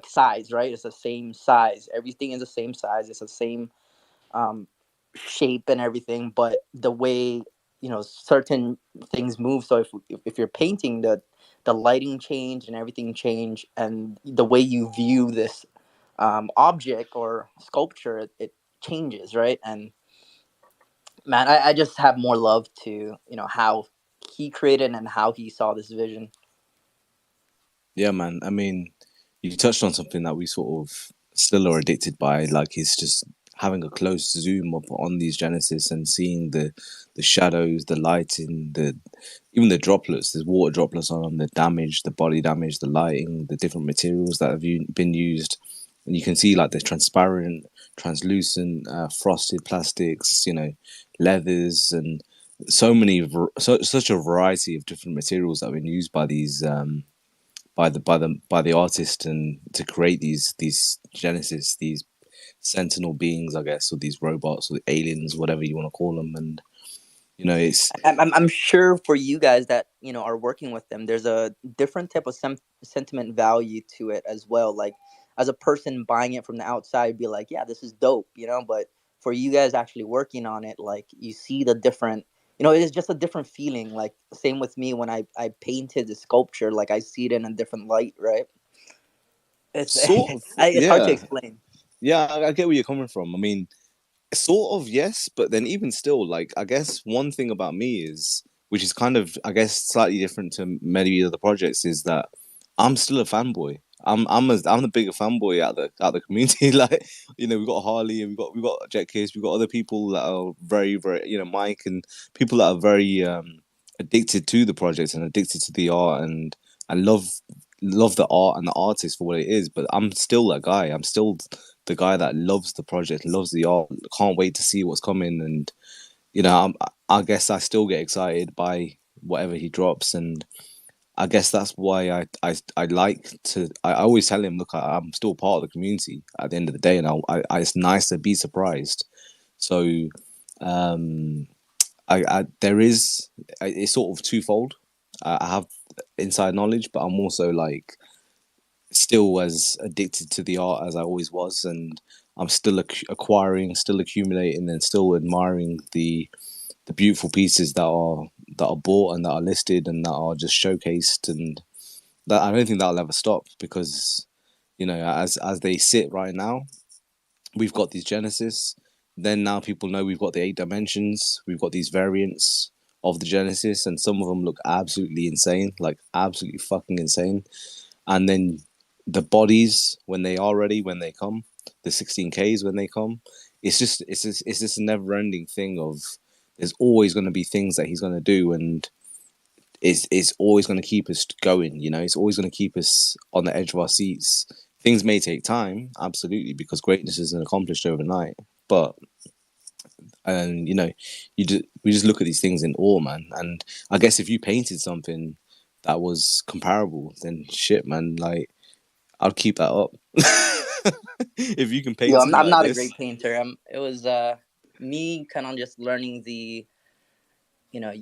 size, right? It's the same size, everything is the same size, it's the same um, shape and everything, but the way certain things move. So if you're painting, the lighting change and everything change, and the way you view this object or sculpture, it changes, right? And man, I just have more love to how he created and how he saw this vision. Yeah, man. I mean, you touched on something that we sort of still are addicted by, like it's just having a close zoom up on these Genesis and seeing the shadows, the lighting, even the droplets. There's water droplets on them, the damage, the body damage, the lighting, the different materials that have been used, and you can see like the transparent, translucent, frosted plastics, leathers, and such a variety of different materials that have been used by these by the artist and to create these Genesis, these sentinel beings, I guess, or these robots or aliens, whatever you want to call them. And it's I'm sure for you guys that are working with them, there's a different type of sentiment value to it as well. Like as a person buying it from the outside, be like, yeah, this is dope, But for you guys actually working on it, like you see the different, it is just a different feeling. Like same with me when I painted the sculpture, like I see it in a different light, right? It's sort of, it's hard to yeah, explain. yeah. I get where you're coming from. I mean, sort of, yes, but then even still, like I guess one thing about me is, which is kind of, I guess, slightly different to many other projects, is that I'm still a fanboy. I'm the bigger fanboy out the community. Like, we've got Harley and we've got Jet Case, we've got other people that are very, very, Mike, and people that are very addicted to the project and addicted to the art, and I love the art and the artist for what it is. But I'm still that guy. I'm still the guy that loves the project, loves the art, can't wait to see what's coming. And I guess I still get excited by whatever he drops, and I guess that's why I like to. I always tell him, look, I'm still part of the community at the end of the day, and it's nice to be surprised. So, um, there is it's sort of twofold. I have inside knowledge, but I'm also like still as addicted to the art as I always was, and I'm still acquiring, still accumulating, and still admiring the beautiful pieces that are bought and that are listed and that are just showcased, and that I don't think that'll ever stop because as they sit right now, we've got these Genesis. Then now people know we've got the 8 dimensions. We've got these variants of the Genesis, and some of them look absolutely insane, like absolutely fucking insane. And then the bodies when they are ready, when they come, the 16Ks when they come, it's just a never ending thing of there's always going to be things that he's going to do, and it's always going to keep us going. It's always going to keep us on the edge of our seats. Things may take time, absolutely, because greatness isn't accomplished overnight. But and we just look at these things in awe, man. And I guess if you painted something that was comparable, then shit, man, like I'd keep that up. If you can Yo, paint something I'm like not a this, great painter. It was me kind of just learning you know,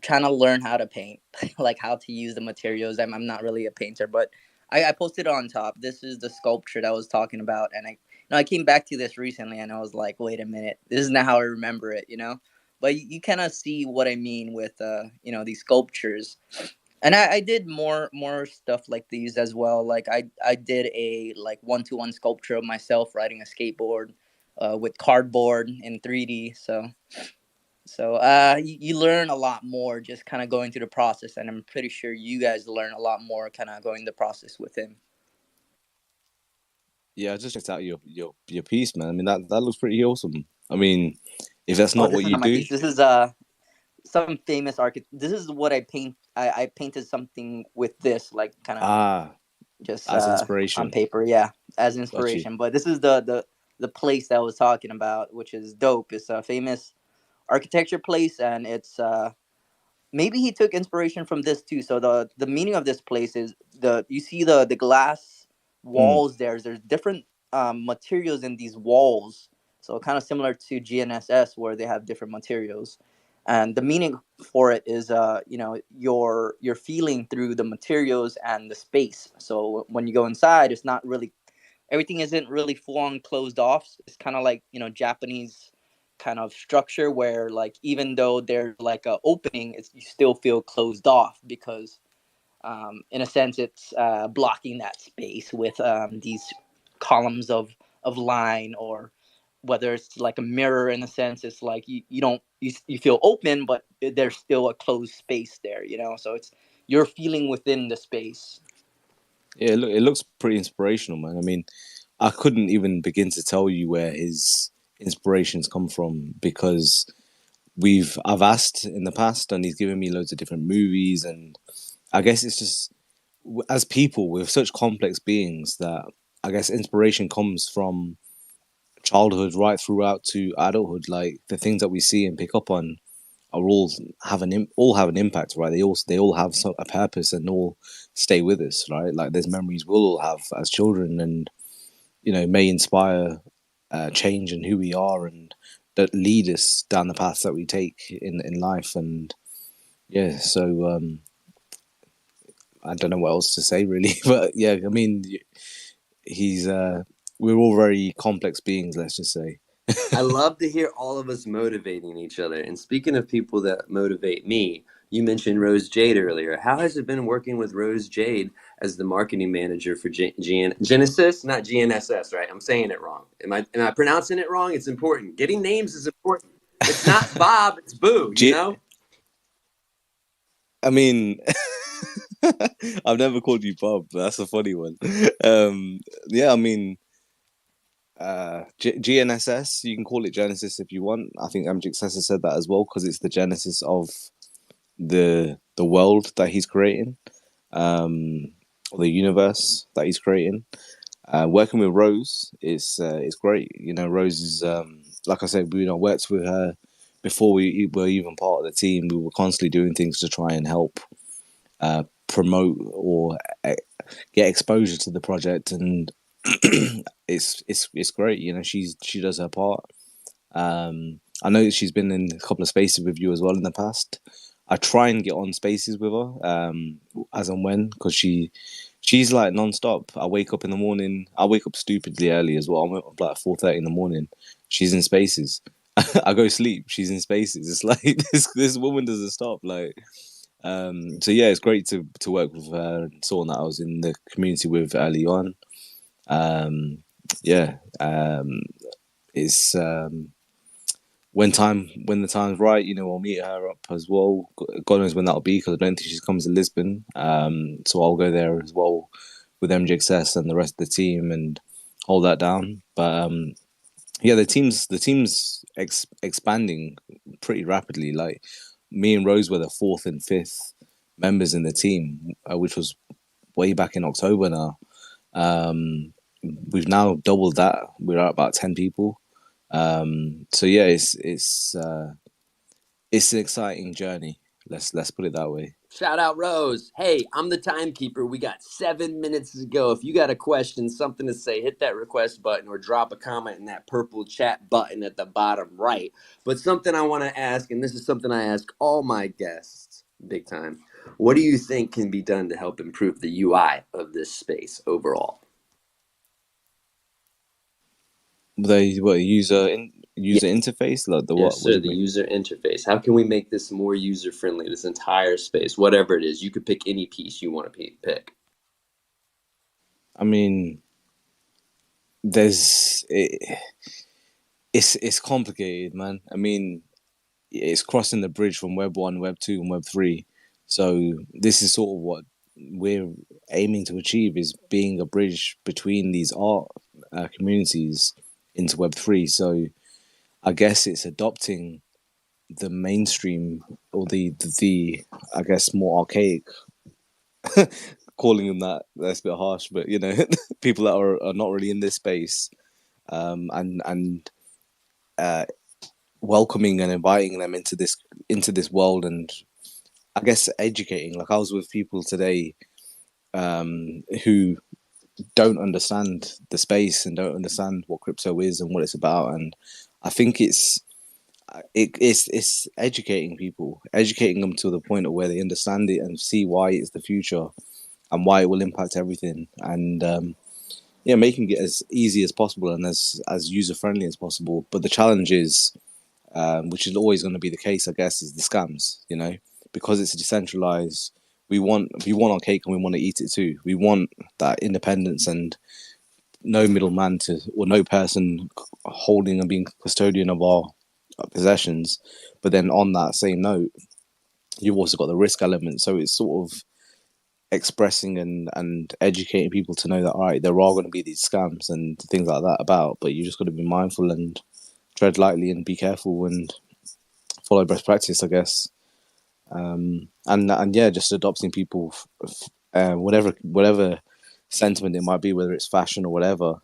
trying to learn how to paint, like how to use the materials. I'm not really a painter, but I posted on top. This is the sculpture that I was talking about, and I came back to this recently, and I was like, wait a minute, this is not how I remember it. But you kind of see what I mean with these sculptures, and I did more stuff like these as well. Like I did a like 1-to-1 sculpture of myself riding a skateboard, with cardboard in 3D. So you learn a lot more just kind of going through the process, and I'm pretty sure you guys learn a lot more kind of going the process with him. yeah, I just checked out your piece, man. I mean that looks pretty awesome. I mean, if that's Oh, not this what is you not my do, piece. This is some famous architect. This is what I paint. I painted something with this, like kind of ah, just as on inspiration, paper, yeah, as got you. inspiration. But this is the place that I was talking about, which is dope. It's a famous architecture place, and it's maybe he took inspiration from this too. So the meaning of this place is you see the glass Mm. walls there. There's different materials in these walls. So kind of similar to GNSS where they have different materials. And the meaning for it is you're feeling through the materials and the space. So when you go inside, it's not really everything isn't really full on closed off. It's kind of like Japanese kind of structure where like even though there's like a opening, you still feel closed off because in a sense it's blocking that space with these columns of line, or whether it's like a mirror. In a sense, it's like you don't you feel open, but there's still a closed space there, so it's you're feeling within the space. Yeah, it looks pretty inspirational, man. I mean, I couldn't even begin to tell you where inspirations come from, because I've asked in the past, and he's given me loads of different movies, and I guess it's just, as people, we're such complex beings that I guess inspiration comes from childhood right throughout to adulthood. Like the things that we see and pick up on are all have an impact, right? They all have a purpose and all stay with us, right? Like there's memories we'll all have as children, and may inspire change in who we are, and that lead us down the paths that we take in life. And yeah, so I don't know what else to say really, but yeah, I mean, he's we're all very complex beings, let's just say. I love to hear all of us motivating each other. And speaking of people that motivate me, you mentioned Rose Jade earlier. How has it been working with Rose Jade as the marketing manager for Genesis? Not GNSS, right? I'm saying it wrong. Am I pronouncing it wrong? It's important. Getting names is important. It's not Bob, it's Boo, you G- know? I mean, I've never called you Bob. That's a funny one. Yeah, I mean, GNSS, you can call it Genesis if you want. I think MGXS has said that as well, because it's the genesis of the world that he's creating, or the universe that he's creating. Working with Rose is great. Rose is, like I said, we worked with her before we were even part of the team. We were constantly doing things to try and help promote or get exposure to the project, and it's great. She does her part. I know that she's been in a couple of spaces with you as well in the past. I try and get on spaces with her, as and when, because she's like non-stop. I wake up in the morning. I wake up stupidly early as well. I'm up like 4:30 in the morning. She's in spaces. I go sleep. She's in spaces. It's like this woman doesn't stop. Like, so yeah, it's great to work with her, and someone that I was in the community with early on. Yeah, it's when the time's right, I'll meet her up as well. God knows when that'll be, because I don't think she comes to Lisbon. So I'll go there as well with MGXS and the rest of the team and hold that down. But yeah, the team's expanding pretty rapidly. Like me and Rose were the fourth and fifth members in the team, which was way back in October now. We've now doubled that. We're at about 10 people. So yeah, it's an exciting journey. Let's put it that way. Shout out Rose. Hey, I'm the timekeeper. We got 7 minutes to go. If you got a question, something to say, hit that request button or drop a comment in that purple chat button at the bottom right. But something I want to ask, and this is something I ask all my guests big time. What do you think can be done to help improve the UI of this space overall? User interface, like the Yes, what? What sir. do you The mean? user interface. How can we make this more user friendly? This entire space, whatever it is, you could pick any piece you want to pick. I mean, it's complicated, man. I mean, it's crossing the bridge from Web 1, Web 2, and Web 3. So this is sort of what we're aiming to achieve, is being a bridge between these art communities into Web 3. So I guess it's adopting the mainstream, or the I guess more archaic, calling them that's a bit harsh, but people that are not really in this space, and welcoming and inviting them into this world, and I guess educating. Like I was with people today, who don't understand the space and don't understand what crypto is and what it's about, and I think it's educating them to the point of where they understand it and see why it's the future and why it will impact everything, and yeah, making it as easy as possible and as user friendly as possible. But the challenge is, which is always going to be the case, I guess, is the scams. Because it's decentralized. We want our cake and we want to eat it too. We want that independence and no middleman or no person holding and being custodian of our possessions. But then on that same note, you've also got the risk element. So it's sort of expressing and educating people to know that, all right, there are going to be these scams and things like that about, but you just got to be mindful and tread lightly and be careful and follow best practice, I guess. And yeah, just adopting people, whatever sentiment it might be, whether it's fashion or whatever,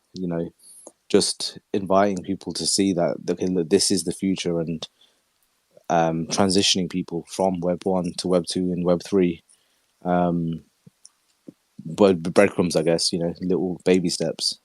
just inviting people to see that okay, look, this is the future, and transitioning people from Web 1 to Web 2 and Web 3. But breadcrumbs, I guess, little baby steps.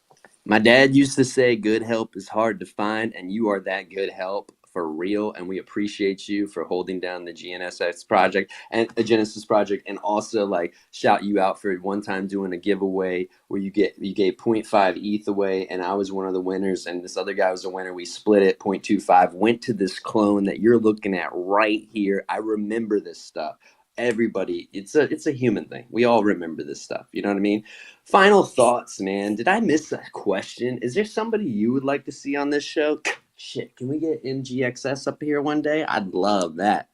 My dad used to say good help is hard to find, and you are that good help for real. And we appreciate you for holding down the GNSS project and the Genesis project, and also like shout you out for one time doing a giveaway where you gave 0.5 ETH away, and I was one of the winners, and this other guy was a winner. We split it 0.25, went to this clone that you're looking at right here. I remember this stuff. Everybody, it's a human thing. We all remember this stuff. You know what I mean? Final thoughts, man. Did I miss a question? Is there somebody you would like to see on this show? Shit, can we get MGXS up here one day? I'd love that.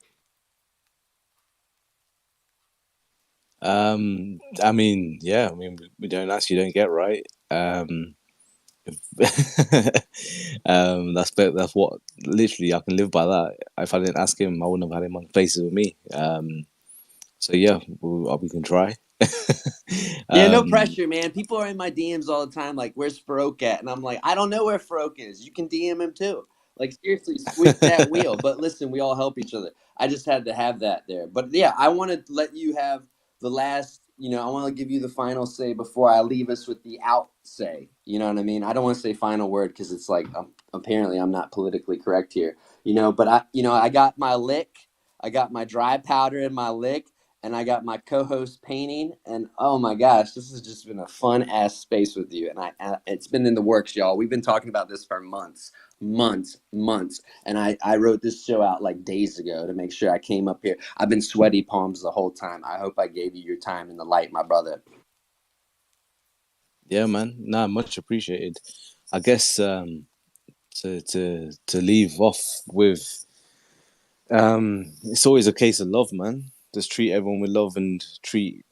I mean, yeah, I mean, we don't ask, you don't get, right. That's what literally I can live by that. If I didn't ask him, I wouldn't have had him on Faces with Me. So yeah, we can try. Yeah, no pressure, man. People are in my DMs all the time, like, where's Farouk at? And I'm like, I don't know where Farouk is. You can DM him too. Like, seriously, squeak that wheel. But listen, we all help each other. I just had to have that there. But yeah, I want to let you have the last, I want to give you the final say before I leave us with the out say. You know what I mean? I don't want to say final word because it's like, apparently I'm not politically correct here. But I got my lick. I got my dry powder in my lick. And I got my co-host painting, and oh my gosh, this has just been a fun ass space with you. And it's been in the works, y'all. We've been talking about this for months. And I wrote this show out like days ago to make sure I came up here. I've been sweaty palms the whole time. I hope I gave you your time in the light, my brother. Yeah, man. Nah, much appreciated. I guess to leave off with, it's always a case of love, man. Just treat everyone with love and treat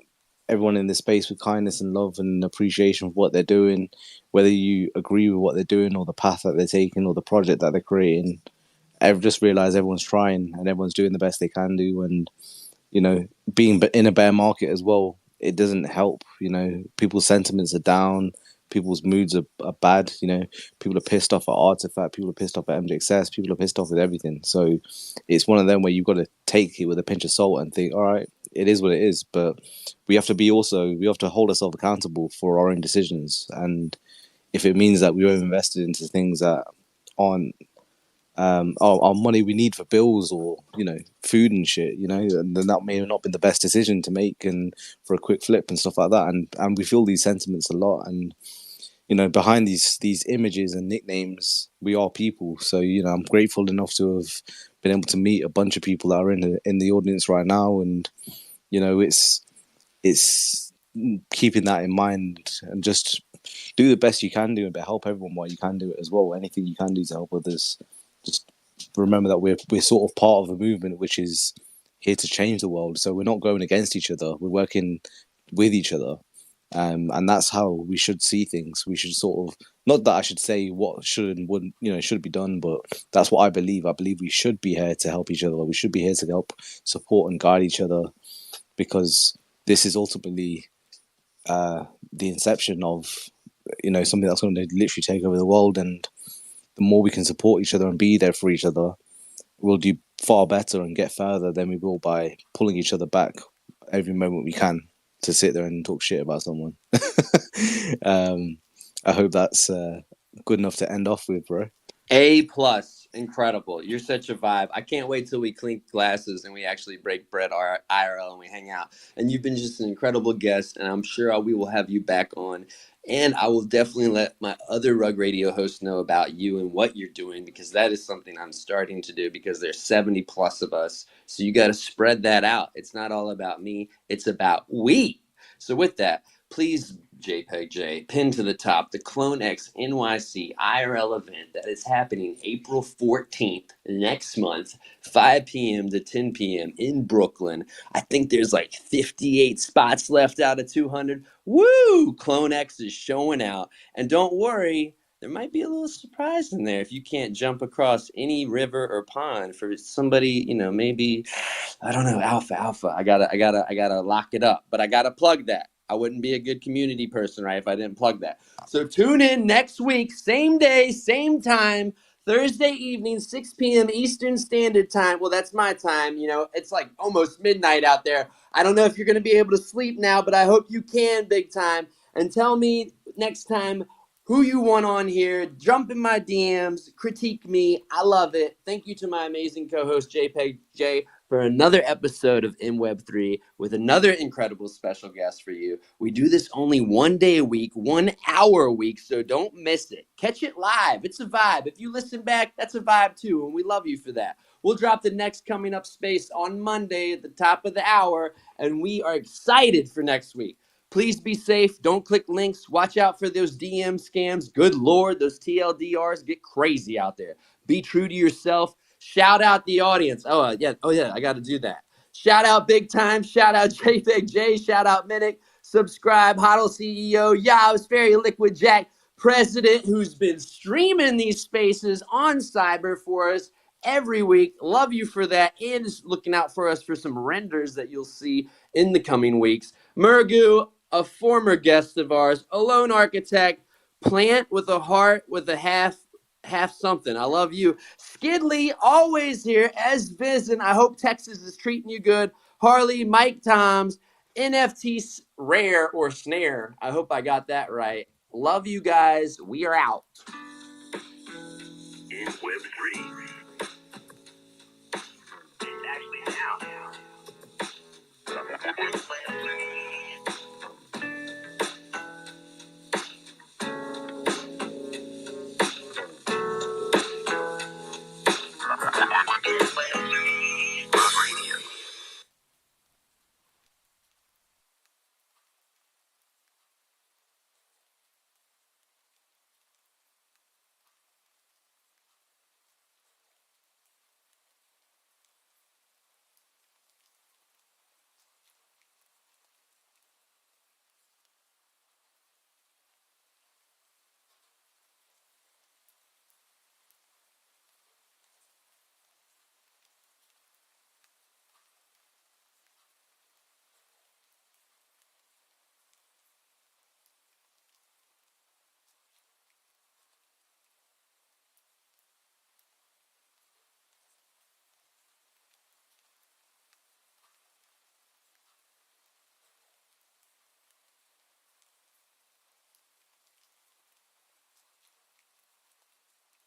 everyone in this space with kindness and love and appreciation of what they're doing, whether you agree with what they're doing or the path that they're taking or the project that they're creating. I've just realized everyone's trying and everyone's doing the best they can do. And, being in a bear market as well, it doesn't help. People's sentiments are down. People's moods are bad. People are pissed off at Artifact. People are pissed off at MJXS. People are pissed off with everything. So it's one of them where you've got to take it with a pinch of salt and think, all right, it is what it is. But we have to hold ourselves accountable for our own decisions. And if it means that we've invested into things that aren't our money we need for bills or food and shit, and then that may have not been the best decision to make, and for a quick flip and stuff like that. And we feel these sentiments a lot, and behind these images and nicknames, we are people. So I'm grateful enough to have been able to meet a bunch of people that are in the audience right now, and it's keeping that in mind and just do the best you can do, but help everyone while you can do it as well. Anything you can do to help others, just remember that we're sort of part of a movement which is here to change the world. So we're not going against each other. We're working with each other. And that's how we should see things. We should sort of, not that I should say what should and wouldn't, should be done, but that's what I believe. I believe we should be here to help each other. We should be here to help support and guide each other, because this is ultimately the inception of, something that's going to literally take over the world. And the more we can support each other and be there for each other, we'll do far better and get further than we will by pulling each other back every moment we can to sit there and talk shit about someone. I hope that's good enough to end off with, bro. A+, incredible. You're such a vibe. I can't wait till we clink glasses and we actually break bread IRL and we hang out. And you've been just an incredible guest, and I'm sure we will have you back on. And I will definitely let my other Rug Radio hosts know about you and what you're doing, because that is something I'm starting to do, because there's 70 plus of us. So you got to spread that out. It's not all about me. It's about we. So with that, please, JPEG J, pin to the top, the CloneX NYC IRL event that is happening April 14th next month, 5 p.m. to 10 p.m. in Brooklyn. I think there's like 58 spots left out of 200. Woo! CloneX is showing out. And don't worry, there might be a little surprise in there if you can't jump across any river or pond for somebody, maybe, I don't know, alpha. I gotta lock it up, but I gotta plug that. I wouldn't be a good community person, right, if I didn't plug that. So tune in next week, same day, same time, Thursday evening, 6 p.m. Eastern Standard Time. Well, that's my time. It's like almost midnight out there. I don't know if you're going to be able to sleep now, but I hope you can, big time. And tell me next time who you want on here. Jump in my DMs, critique me. I love it. Thank you to my amazing co-host JPEG J for another episode of MWeb3 with another incredible special guest for you. We do this only 1 day a week, 1 hour a week, so don't miss it. Catch it live. It's a vibe. If you listen back, that's a vibe too, and we love you for that. We'll drop the next coming up space on Monday at the top of the hour, and we are excited for next week. Please be safe. Don't click links. Watch out for those DM scams. Good Lord, those TLDRs get crazy out there. Be true to yourself. Shout out the audience. Oh, yeah. I got to do that. Shout out Big Time. Shout out JPEG J. Shout out Minnick. Subscribe. Hodl CEO. Yos. Fairy Liquid Jack. President, who's been streaming these spaces on Cyber for us every week. Love you for that. And is looking out for us for some renders that you'll see in the coming weeks. Murgu, a former guest of ours, a lone architect, plant with a heart with a half something. I love you. Skidley, always here as Vision. I hope Texas is treating you good. Harley, Mike Toms, NFT Rare or Snare. I hope I got that right. Love you guys. We are out. In Web3.